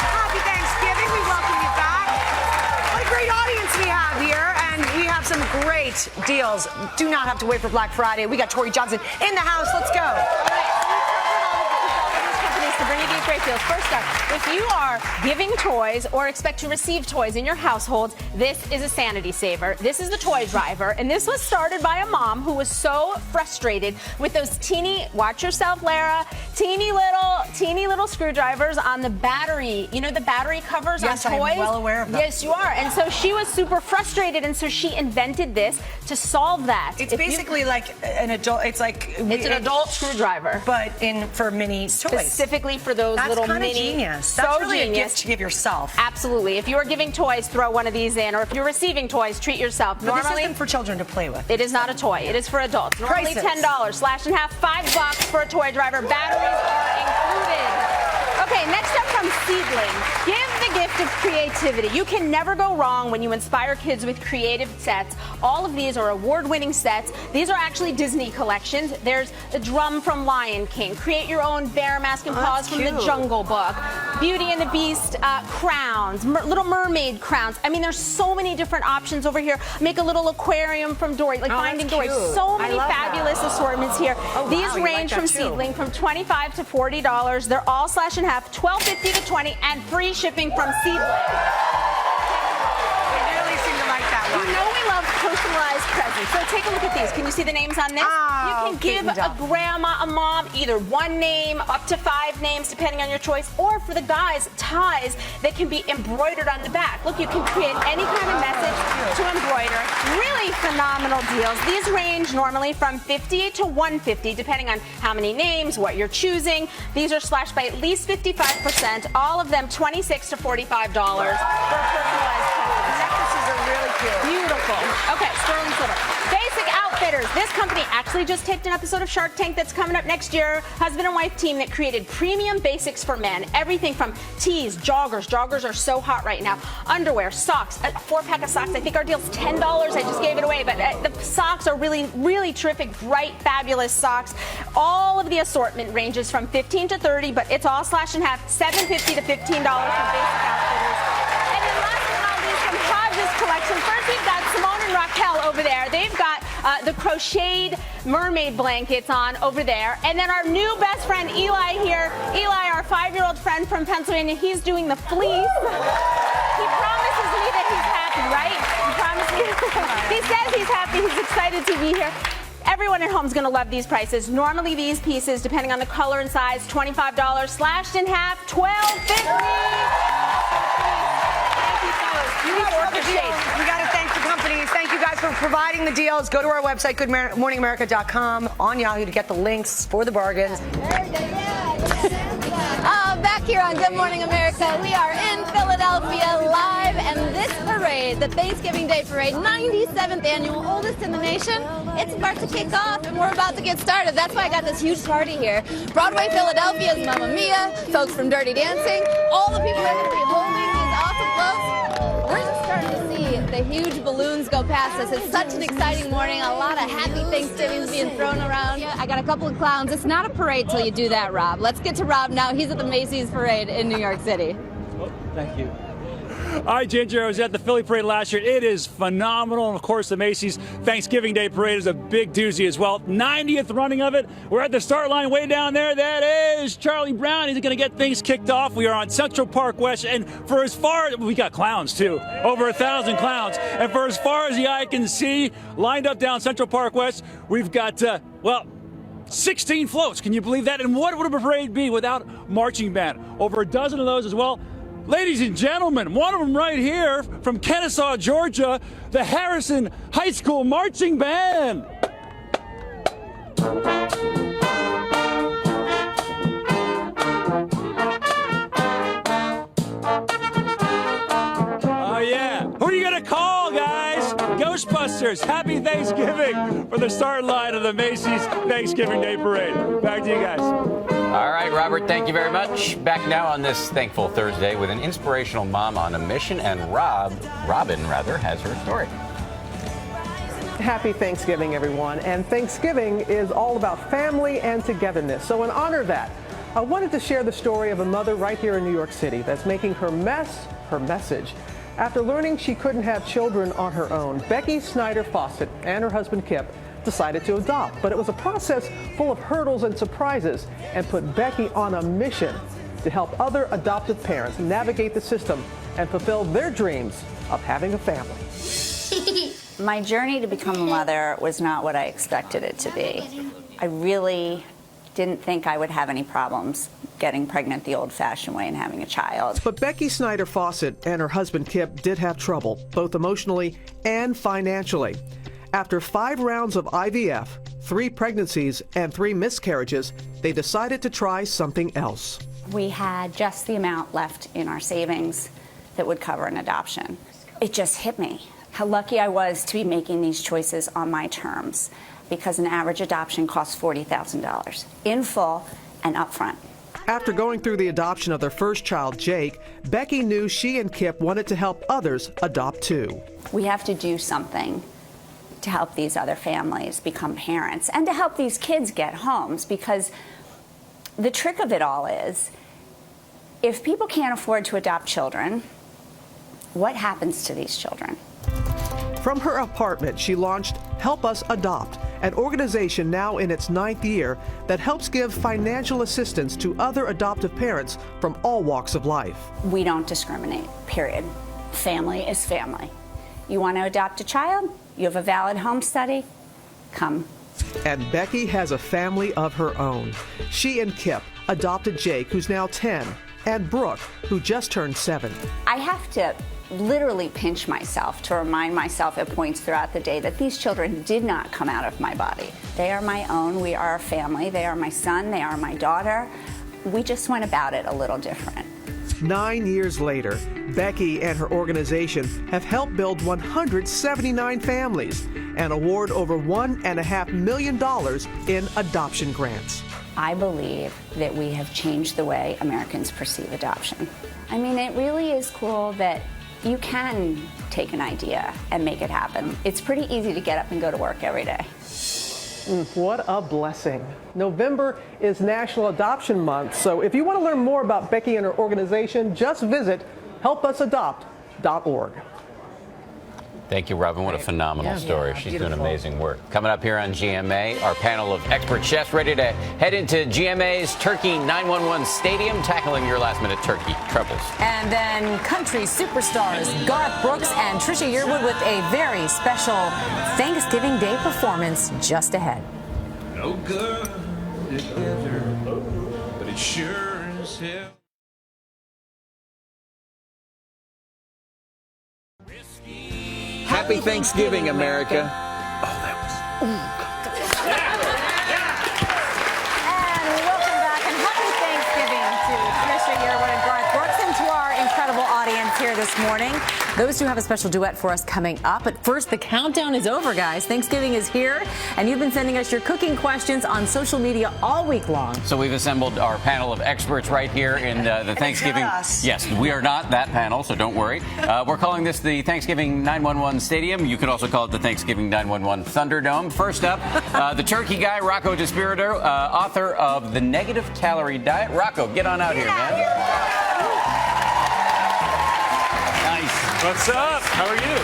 Happy Thanksgiving. We welcome you back. What a great audience we have here, and we have some great deals. Do not have to wait for Black Friday. We got Tori Johnson in the house. Let's go. To bring you these great deals. First up, if you are giving toys or expect to receive toys in your household, this is a sanity saver. This is the toy driver, and this was started by a mom who was so frustrated with those teeny, watch yourself, Lara, teeny little screwdrivers on the battery. You know, the battery covers on toys? I'm well aware of them. Yes, you are. And so she was super frustrated, and so she invented this to solve that. It's basically like an adult. It's like It's an adult screwdriver, but for mini toys. Specifically for those That's little kinda mini. genius. So That's really genius. a gift to give yourself. Absolutely. If you are giving toys, throw one of these in, or if you're receiving toys, treat yourself. But this isn't for children to play with. It is not a toy. It is for adults. Normally Prices. $10. Slash and half, $5 for a toy driver. Batteries are included. Okay, next up from Seedling. Give the gift of creativity. You can never go wrong when you inspire kids with creative sets. All of these are award-winning sets. These are actually Disney collections. There's a drum from Lion King. Create your own bear mask and paws from the Jungle Book. Beauty and the Beast crowns. Little Mermaid crowns. I mean, there's so many different options over here. Make a little aquarium from Dory, like Finding Dory. So many fabulous assortments here. These range from Seedling from $25 to $40. They're all slash and half, $12.50 to $20, and free shipping from Seedling. I really seem to like that one. You know we love personalized presents. So take a look at these. Can you see the names on this? You can give a grandma, a mom, either one name, up to 5 names, depending on your choice, or for the guys, ties that can be embroidered on the back. Look, you can create any kind of message to embroider. Really phenomenal deals. These range normally from $50 to $150, depending on how many names, what you're choosing. These are slashed by at least 55%. All of them $26 to $45 for a personalized present. Necklaces are really cute. Beautiful. Okay, sterling silver. Basic Outfitters. This company actually just taped an episode of Shark Tank that's coming up next year. Husband and wife team that created premium basics for men. Everything from tees, joggers. Joggers are so hot right now. Underwear, socks. A 4-pack of socks. I think our deal's $10. I just gave it away, but the socks are really, really terrific, bright, fabulous socks. All of the assortment ranges from $15 to $30, but it's all slash and half, $7.50 to $15 for Basic Outfitters. And then last but not least, from Hodges Collection. First, we've got Simone and Raquel over there. They've got the crocheted mermaid blankets on over there. And then our new best friend, Eli, here. Eli, our 5-year-old friend from Pennsylvania, he's doing the fleece. He promises me that he's happy, right? He promised me. He says he's happy. He's excited to be here. Everyone at home is going to love these prices. Normally, these pieces, depending on the color and size, $25, slashed in half, $12.50. We got to thank the companies. Thank you guys for providing the deals. Go to our website, goodmorningamerica.com, on Yahoo to get the links for the bargains. Back here on Good Morning America, we are in Philadelphia live, and this parade, the Thanksgiving Day Parade, 97th annual, oldest in the nation, it's about to kick off, and we're about to get started. That's why I got this huge party here. Broadway Philadelphia's Mamma Mia, folks from Dirty Dancing, all the people are going to be holding these awesome floats. We're just starting to see the huge balloons go past us. It's such an exciting morning. A lot of happy Thanksgivings being thrown around. I got a couple of clowns. It's not a parade till you do that, Rob. Let's get to Rob now. He's at the Macy's Parade in New York City. Thank you. All right, Ginger, I was at the Philly Parade last year. It is phenomenal. And, of course, the Macy's Thanksgiving Day Parade is a big doozy as well. 90th running of it. We're at the start line way down there. That is Charlie Brown. He's going to get things kicked off. We are on Central Park West. And for as far as we got clowns, too. Over 1,000 clowns. And for as far as the eye can see, lined up down Central Park West, we've got, 16 floats. Can you believe that? And what would a parade be without marching band? Over a dozen of those as well. Ladies and gentlemen, one of them right here from Kennesaw, Georgia, the Harrison High School Marching Band. Flashers, happy Thanksgiving for the start line of the Macy's Thanksgiving Day Parade. Back to you guys. All right, Robert, thank you very much. Back now on this Thankful Thursday with an inspirational mom on a mission, and Robin has her story. Happy Thanksgiving, everyone. And Thanksgiving is all about family and togetherness. So in honor of that, I wanted to share the story of a mother right here in New York City that's making her mess her message. After learning she couldn't have children on her own, Becky Snyder Fawcett and her husband Kip decided to adopt. But it was a process full of hurdles and surprises, and put Becky on a mission to help other adoptive parents navigate the system and fulfill their dreams of having a family. My journey to become a mother was not what I expected it to be. I really didn't think I would have any problems getting pregnant the old-fashioned way and having a child. But Becky Snyder Fawcett and her husband Kip did have trouble, both emotionally and financially. After 5 rounds of IVF, 3 pregnancies, and 3 miscarriages, they decided to try something else. We had just the amount left in our savings that would cover an adoption. It just hit me how lucky I was to be making these choices on my terms, because an average adoption costs $40,000 in full and upfront. After going through the adoption of their first child, Jake, Becky knew she and Kip wanted to help others adopt too. We have to do something to help these other families become parents and to help these kids get homes, because the trick of it all is, if people can't afford to adopt children, what happens to these children? From her apartment, she launched Help Us Adopt, an organization now in its 9th year that helps give financial assistance to other adoptive parents from all walks of life. We don't discriminate, period. Family is family. You want to adopt a child? You have a valid home study? Come. And Becky has a family of her own. She and Kip adopted Jake, who's now 10, and Brooke, who just turned 7. I have to literally pinch myself to remind myself at points throughout the day that these children did not come out of my body. They are my own. We are a family. They are my son. They are my daughter. We just went about it a little different. 9 years later, Becky and her organization have helped build 179 families and award over $1.5 million in adoption grants. I believe that we have changed the way Americans perceive adoption. I mean, it really is cool that you can take an idea and make it happen. It's pretty easy to get up and go to work every day. What a blessing. November is National Adoption Month, so if you want to learn more about Becky and her organization, just visit helpusadopt.org. Thank you, Robin. What a phenomenal story. She's doing amazing work. Coming up here on GMA, our panel of expert chefs ready to head into GMA's Turkey 911 Stadium, tackling your last-minute turkey troubles. And then country superstars Garth Brooks and Trisha Yearwood with a very special Thanksgiving Day performance just ahead. No good together, but it sure as hell. Happy Thanksgiving, America. And welcome back, and happy Thanksgiving to Trisha Yearwood and Garth Brooks, and to our incredible audience here this morning. Those two have a special duet for us coming up. But first, the countdown is over, guys. Thanksgiving is here, and you've been sending us your cooking questions on social media all week long. So we've assembled our panel of experts right here in the Thanksgiving. Yes, we are not that panel, so don't worry. We're calling this the Thanksgiving 911 Stadium. You could also call it the Thanksgiving 911 Thunderdome. First up, the turkey guy, Rocco DiSpirito, author of The Negative Calorie Diet. Rocco, get on out here, man. What's up? How are you?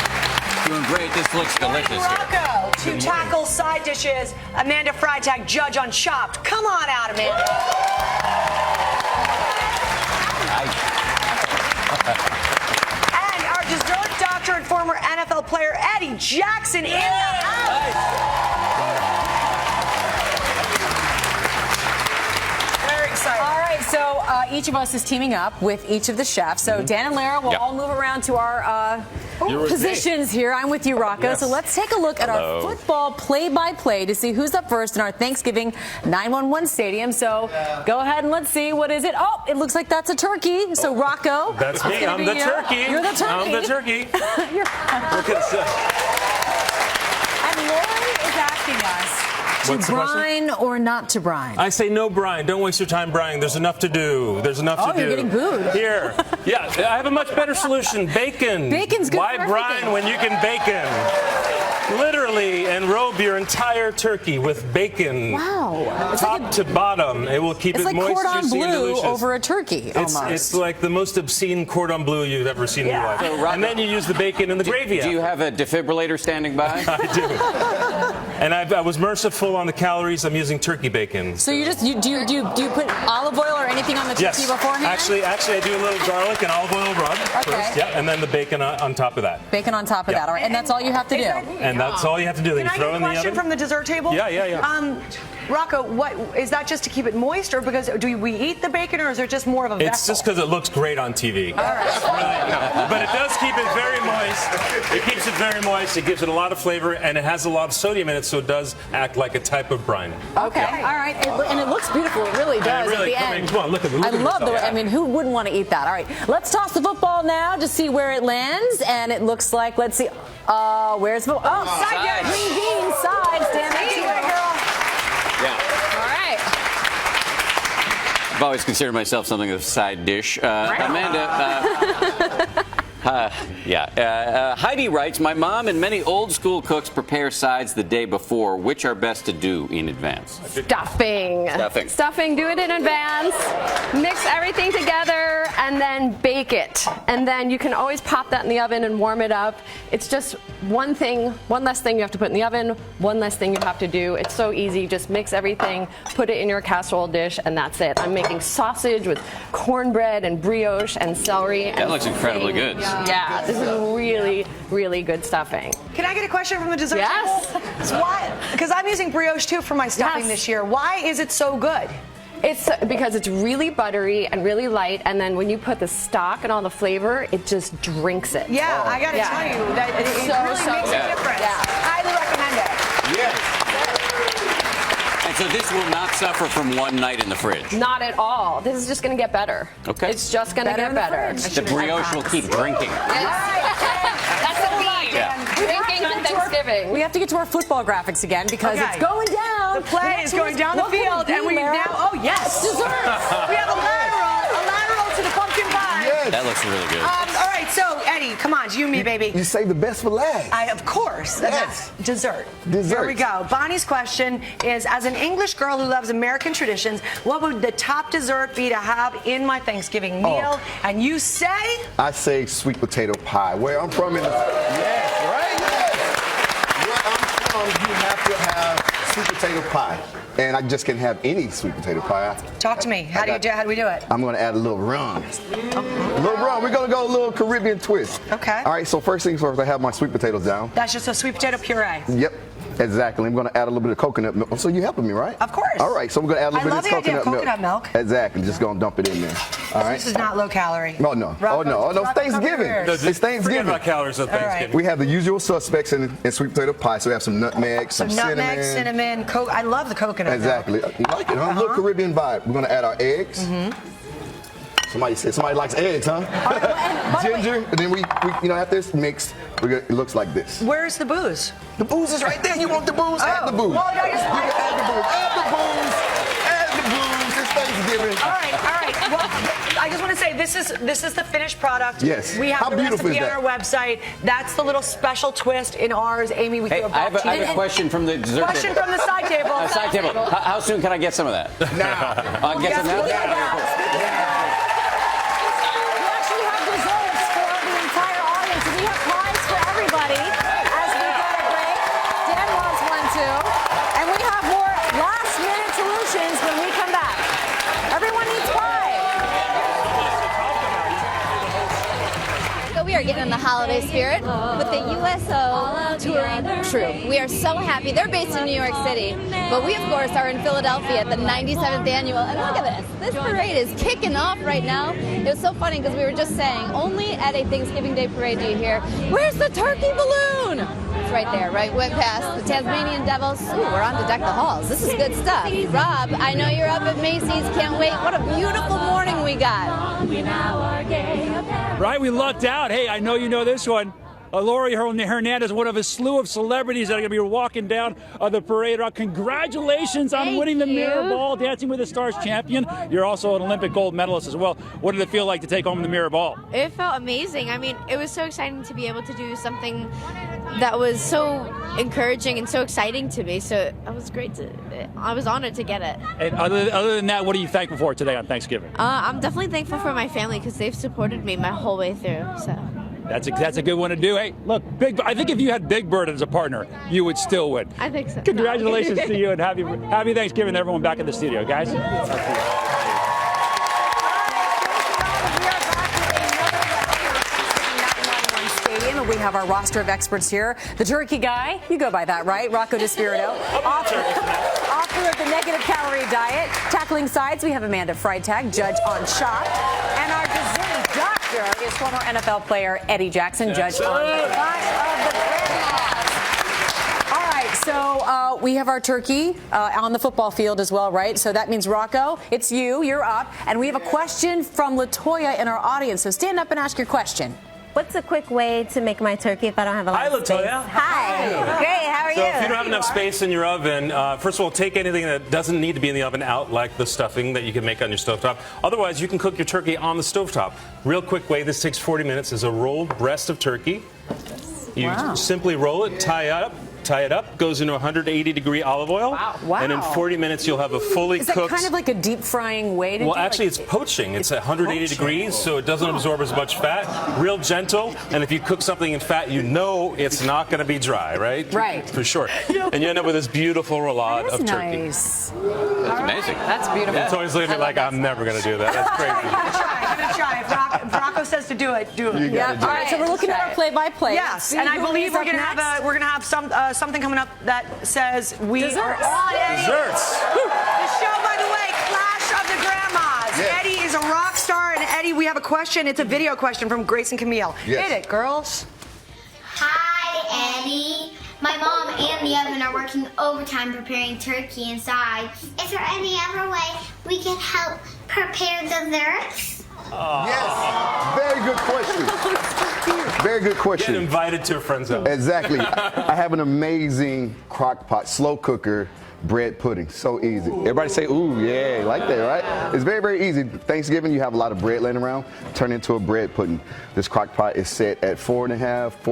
Doing great. This looks delicious Rocco, here. to tackle side dishes, Amanda Freitag, judge on Chopped. Come on out, Amanda. And our dessert doctor and former NFL player Eddie Jackson in the house. All right, so each of us is teaming up with each of the chefs. So Dan and Lara will all move around to our positions here. I'm with you, Rocco. Yes. So let's take a look at our football play-by-play to see who's up first in our Thanksgiving 911 Stadium. So go ahead and let's see. What is it? Oh, it looks like that's a turkey. So Rocco. That's me. I'm the turkey. You're the turkey. I'm the turkey. Look at this. asking us to What's the question? brine or not to brine. I say no brine. Don't waste your time brining. There's enough to do. There's enough to do. You're getting booed. Here. Yeah, I have a much better solution. Bacon. Bacon's good Why for brine everything. when you can bacon? Literally enrobe your entire turkey with bacon. Wow. Top to bottom. It will keep It's it like moist, cordon juicy, and bleu delicious. over a turkey, almost. It's like the most obscene cordon bleu you've ever seen in your life. So, Rob, and then you use the bacon and the gravy. Do you have a defibrillator standing by? I do. And I was merciful on the calories. I'm using turkey bacon. So you just do you put olive oil or anything on the turkey Yes. beforehand? Actually, I do a little garlic and olive oil rub first. Yeah, and then the bacon on top of that. Bacon on top of that. All right, and that's all you have to do. And that's all you have to do. Then Can you I throw get it a in the question oven. from the dessert table? Yeah. Rocco, what is that just to keep it moist, or because do we eat the bacon, or is there just more of a vessel? It's just because it looks great on TV. All right. But it does keep it very moist. It keeps it very moist. It gives it a lot of flavor, and it has a lot of sodium in it, so it does act like a type of brine. Okay. All right. And it looks beautiful. It really does really, at the end. come on, look at I the love the way. result. I mean, who wouldn't want to eat that? All right. Let's toss the football now to see where it lands. And it looks like, let's see. Where's the football? Oh, side. Green beans, sides. Damn it. Yeah. All right. I've always considered myself something of a side dish. Amanda. Heidi writes, my mom and many old school cooks prepare sides the day before. Which are best to do in advance? Stuffing. Stuffing. Do it in advance. Mix everything together and then bake it. And then you can always pop that in the oven and warm it up. It's just one less thing you have to put in the oven, one less thing you have to do. It's so easy. Just mix everything, put it in your casserole dish, and that's it. I'm making sausage with cornbread and brioche and celery. That looks incredibly good. Yeah, this is really, really good stuffing. Can I get a question from the dessert Yes. table? So why? Because I'm using brioche too for my stuffing this year. Why is it so good? It's because it's really buttery and really light, and then when you put the stock and all the flavor, it just drinks it. Yeah, I got to tell you that it really makes a difference. Yeah. Highly recommend it. Yes. And so this will not suffer from one night in the fridge. Not at all. This is just going to get better. Okay. It's just going to get better. The brioche will keep drinking. That's the theme. Yeah. Drinking on Thanksgiving. We have to get to our football graphics again because it's going down. The play is going down the field, and we now, oh yes, we have a lateral to the pumpkin pie. That looks really good. All right, so Eddie, come on, you and me, baby. You saved the best for last. Of course. Yes. Dessert. Dessert. Here we go. Bonnie's question is, as an English girl who loves American traditions, what would the top dessert be to have in my Thanksgiving meal? And you say? I say sweet potato pie. Where I'm from in the... Yes, right? Yes. Where I'm from, you have to have sweet potato pie. And I just can't have any sweet potato pie. Talk to me. How do we do it? I'm going to add a little rum. A little rum. We're going to go a little Caribbean twist. Okay. All right, so first things first, I have my sweet potatoes down. That's just a sweet potato puree. Yep. Exactly. I'm going to add a little bit of coconut milk. So you helping me, right? Of course. All right. So I'm going to add a little bit love of the idea of coconut milk. Exactly. Just going to dump it in there. All right. This is not low calorie. Oh, no. It's Thanksgiving. It's Thanksgiving. Forget about calories on Thanksgiving. We have the usual suspects in sweet potato pie. So we have some nutmeg, some nutmeg, cinnamon, I love the coconut. Exactly. You like it, huh? A little Caribbean vibe. We're going to add our eggs. Somebody said somebody likes eggs, huh? Ginger. And then we after it's mixed, it looks like this. Where's the booze? The booze is right there. You want the booze? Add the booze. Well, you can add the booze. Add the booze. It's Thanksgiving. All right. Well, I just want to say this is the finished product. Yes. We have How the beautiful recipe is on that? our website. That's the little special twist in ours. Amy, we Hey, threw a I back have a question from the dessert Question table. from the side table. Side table. How soon can I get some of that? Now. Get some now? We actually have desserts for the entire audience. We have pies for everybody as we get a break. Dan wants one too. And we have more last-minute solutions when we come back. Everyone needs pie. So we are getting in the holiday spirit with the USO touring troupe. We are so happy. They're based in New York City, but we, of course, are in Philadelphia at the 97th annual. And look at this. This parade is kicking off right now. It was so funny because we were just saying, only at a Thanksgiving Day parade do you hear, where's the turkey balloon? It's right there, right? Went past the Tasmanian Devils. Ooh, we're on to deck the halls. This is good stuff. Rob, I know you're up at Macy's. Can't wait. What a beautiful morning we got. Right, we lucked out. Hey, I know you know this one. Lori Hernandez, one of a slew of celebrities that are going to be walking down the parade route. Congratulations on winning the Mirror Ball, Dancing with the Stars champion. You're also an Olympic gold medalist as well. What did it feel like to take home the Mirror Ball? It felt amazing. I mean, it was so exciting to be able to do something that was so encouraging and so exciting to me. So it was great I was honored to get it. And other than that, what are you thankful for today on Thanksgiving? I'm definitely thankful for my family because they've supported me my whole way through. So that's a good one to do. Hey, look, I think if you had Big Bird as a partner, you would still win. I think so. Congratulations to you, and happy Thanksgiving to everyone back in the studio, guys. Stadium, and we have our roster of experts here. The turkey guy, you go by that, right? Rocco DiSpirito, author of the Negative Calorie Diet. Tackling sides, we have Amanda Freitag, judge on Shop. And our dessert doctor is former NFL player Eddie Jackson, judge on the Clash of the Grandmas. All right, so we have our turkey on the football field as well, right? So that means, Rocco, it's you're up. And we have a question from LaToya in our audience. So stand up and ask your question. What's a quick way to make my turkey if I don't have a lot of space? Latoya. Hi. Great. How are you? So if you don't have enough space in your oven, first of all, take anything that doesn't need to be in the oven out, like the stuffing that you can make on your stovetop. Otherwise, you can cook your turkey on the stovetop. Real quick way, this takes 40 minutes, is a rolled breast of turkey. You simply roll it, tie it up, goes into 180-degree olive oil. Wow. And in 40 minutes, you'll have a fully cooked... Is it kind of like a deep frying way to do it? Well, actually, it's poaching. It's 180 degrees, so it doesn't absorb as much fat. Real gentle. And if you cook something in fat, you know it's not going to be dry, right? Right. For sure. And you end up with this beautiful roulade of turkey. Nice. That's amazing. That's beautiful. It's always looking at me like, I'm never going to do that. That's crazy. Give it a try. If Rocco says to do it, do it. You gotta do All right, it. so we're looking at our play-by-play. Yes, and I believe we're gonna have something coming up that says we are on Eddie. Desserts. The show, by the way, Clash of the Grandmas. Yes. Eddie is a rock star, and Eddie, we have a question. It's a video question from Grace and Camille. Yes. Hit it, girls. Hi, Eddie. My mom and the oven are working overtime preparing turkey inside. Is there any other way we can help prepare desserts? Yes. Very good question. Very good question. Get invited to a friend's house. Exactly. I have an amazing crock pot, slow cooker bread pudding. So easy. Everybody say, ooh, yeah, like that, right? It's very, very easy. Thanksgiving, you have a lot of bread laying around. Turn it into a bread pudding. This crock pot is set at 4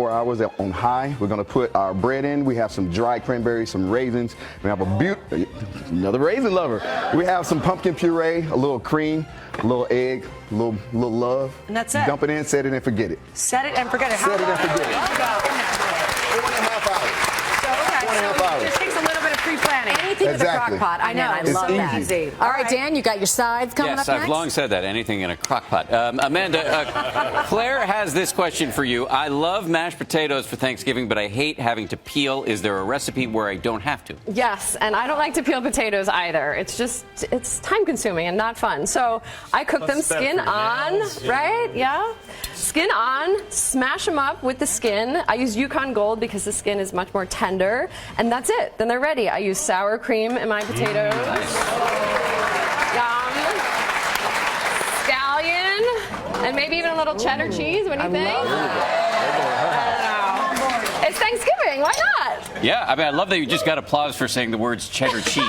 hours on high. We're going to put our bread in. We have some dried cranberries, some raisins. We have another raisin lover. We have some pumpkin puree, a little cream, a little egg, a little love. And that's it. Dump it in, set it and forget it. Set it and forget it. Set it and forget it. 1.5 hours. This takes a little bit of pre-planning. Anything with a crock pot. I know. I It's love that. easy. All right, Dan, you got your sides coming Yes, up next? I've long said that. Anything in a crock pot. Amanda, Claire has this question for you. I love mashed potatoes for Thanksgiving, but I hate having to peel. Is there a recipe where I don't have to? Yes, and I don't like to peel potatoes either. It's time consuming and not fun. So I cook them skin on, right? Yeah. Skin on, smash them up with the skin. I use Yukon Gold because the skin is much more tender, and that's it. Then they're ready. I use sour cream in my potatoes. Yum. Scallion, and maybe even a little cheddar cheese. What do you think? I don't know. It's Thanksgiving. Why not? Yeah, I mean, I love that you just got applause for saying the words cheddar cheese.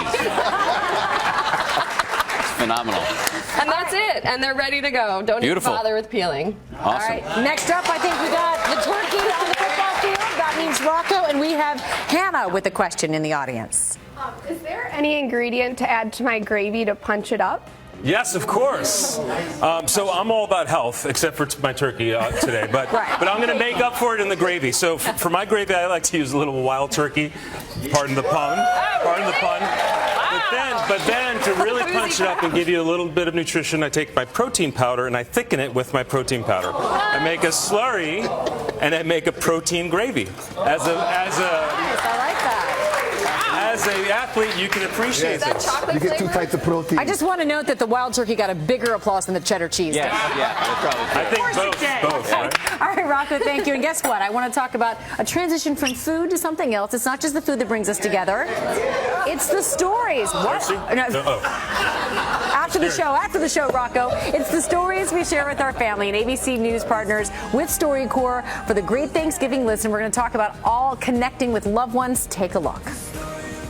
It's phenomenal. And that's it. And they're ready to go. Don't even Beautiful. bother with peeling. Awesome. All right, next up, I think we got the turkey on the football field. That means Rocco, and we have Hannah with a question in the audience. Is there any ingredient to add to my gravy to punch it up? Yes, of course. So I'm all about health, except for my turkey today. But I'm going to make up for it in the gravy. So for my gravy, I like to use a little wild turkey. Pardon the pun. Pardon the pun. But then to really punch it up and give you a little bit of nutrition, I take my protein powder and I thicken it with my protein powder. I make a slurry and I make a protein gravy. As an athlete, you can appreciate this. You get 2 types of protein. I just want to note that the wild turkey got a bigger applause than the cheddar cheese. Yeah, I think both, right? All right, Rocco, thank you. And guess what? I want to talk about a transition from food to something else. It's not just the food that brings us together. It's the stories. What? After After the show, Rocco, it's the stories we share with our family and ABC News partners with StoryCorps for the Great Thanksgiving Listen. We're going to talk about all connecting with loved ones. Take a look.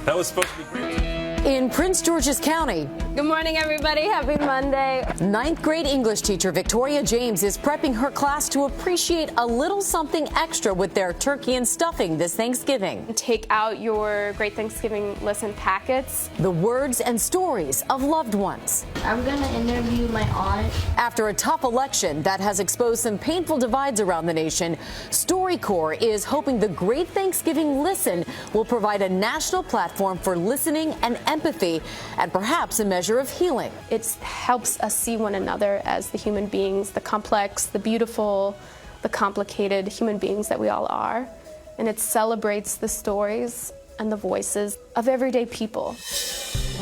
That was supposed to be great. In Prince George's County. Good morning, everybody. Happy Monday. 9th grade English teacher Victoria James is prepping her class to appreciate a little something extra with their turkey and stuffing this Thanksgiving. Take out your Great Thanksgiving Listen packets. The words and stories of loved ones. I'm going to interview my aunt. After a tough election that has exposed some painful divides around the nation, StoryCorps is hoping the Great Thanksgiving Listen will provide a national platform for listening and empathy and perhaps a measure of healing. It helps us see one another as the human beings, the complex, the beautiful, the complicated human beings that we all are. And it celebrates the stories and the voices of everyday people.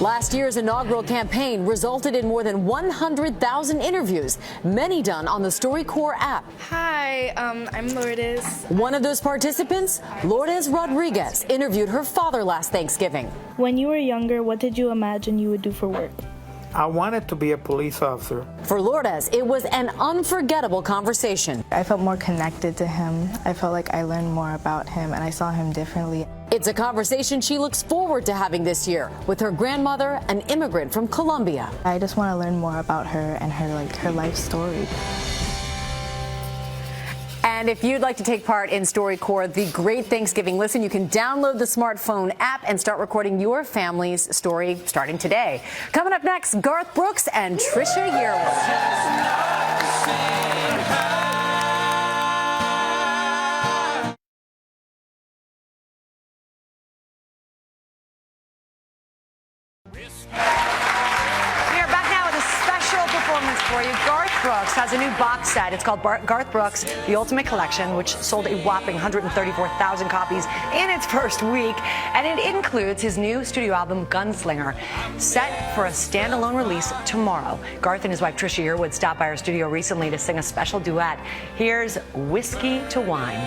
Last year's inaugural campaign resulted in more than 100,000 interviews, many done on the StoryCorps app. Hi, I'm Lourdes. One of those participants, Lourdes Rodriguez, interviewed her father last Thanksgiving. When you were younger, what did you imagine you would do for work? I wanted to be a police officer. For Lourdes, it was an unforgettable conversation. I felt more connected to him. I felt like I learned more about him and I saw him differently. It's a conversation she looks forward to having this year with her grandmother, an immigrant from Colombia. I just want to learn more about her and her life story. And if you'd like to take part in StoryCorps, the Great Thanksgiving Listen, you can download the smartphone app and start recording your family's story starting today. Coming up next, Garth Brooks and Trisha Yearwood. For you, Garth Brooks has a new box set. It's called Garth Brooks, The Ultimate Collection, which sold a whopping 134,000 copies in its first week. And it includes his new studio album, Gunslinger, set for a standalone release tomorrow. Garth and his wife, Trisha Yearwood, stopped by our studio recently to sing a special duet. Here's Whiskey to Wine.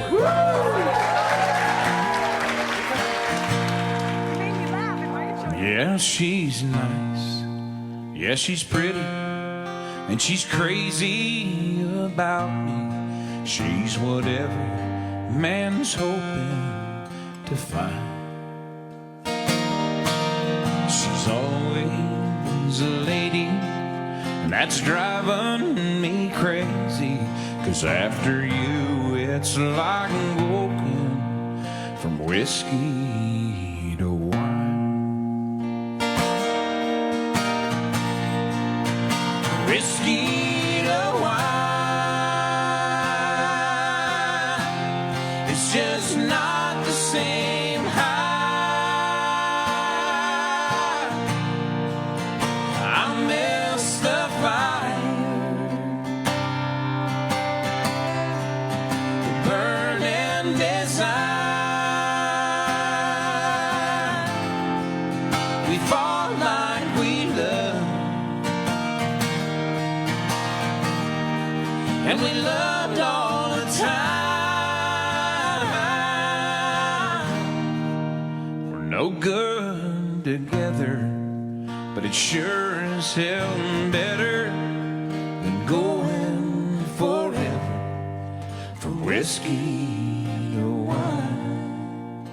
Yeah, she's nice. Yeah, she's pretty. And she's crazy about me. She's what every man's hoping to find. She's always a lady, and that's driving me crazy. 'Cause after you, it's like walking from whiskey to wine. Whiskey to wine, it's just not the same high. I miss the fire, the burning desire. We fought like we loved, and we loved all the time. We're no good together, but it sure as hell better than going forever from whiskey to wine.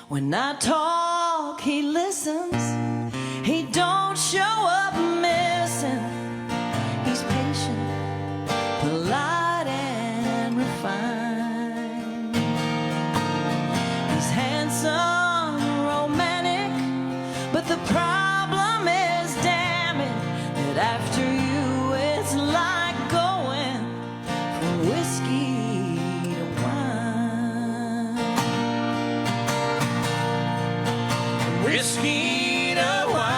When I talk, he listens. He don't show up missing. He's patient, polite, and refined. He's handsome, romantic, but the problem is, damn it, that after you, it's like going from whiskey to wine. Whiskey to wine,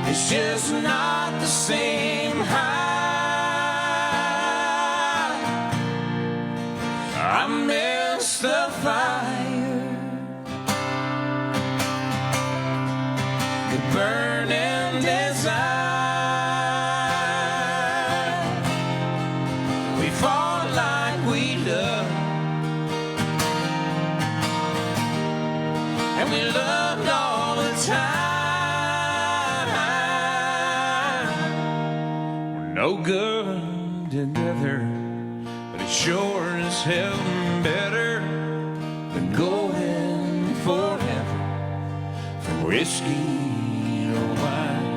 it's just not the same high. I miss the fire, the burning desire. We fought like we loved, and we loved all the time. We're no good together, but it sure is hell better than going forever from whiskey or wine.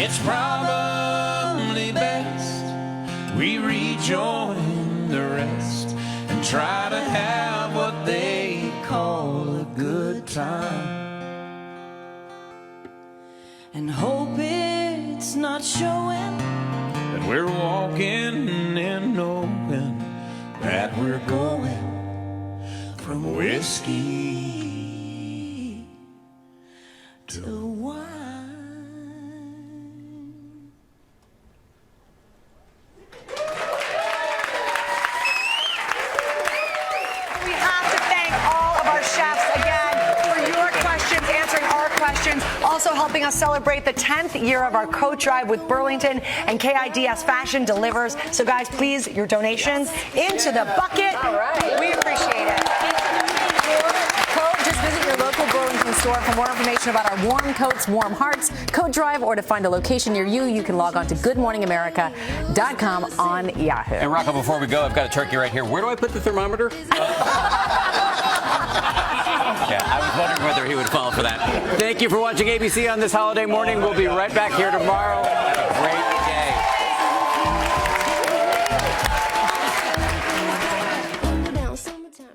It's probably best we rejoin the rest and try to have what they call a good time. And hope it's not showing That we're walking and knowing that we're going from whiskey to wine. We have to thank all of our chefs again for your questions, answering our questions, also helping us celebrate the 10th year of our coat drive with Burlington and KIDS Fashion Delivers. So guys, please, your donations into the bucket. All right. We appreciate it. Just visit your local Burlington store for more information about our warm coats, warm hearts, coat drive, or to find a location near you. You can log on to goodmorningamerica.com on Yahoo. And Rocco, before we go, I've got a turkey right here. Where do I put the thermometer? Yeah, I was wondering whether he would fall for that. Thank you for watching ABC on this holiday morning. We'll be right back here tomorrow. Have a great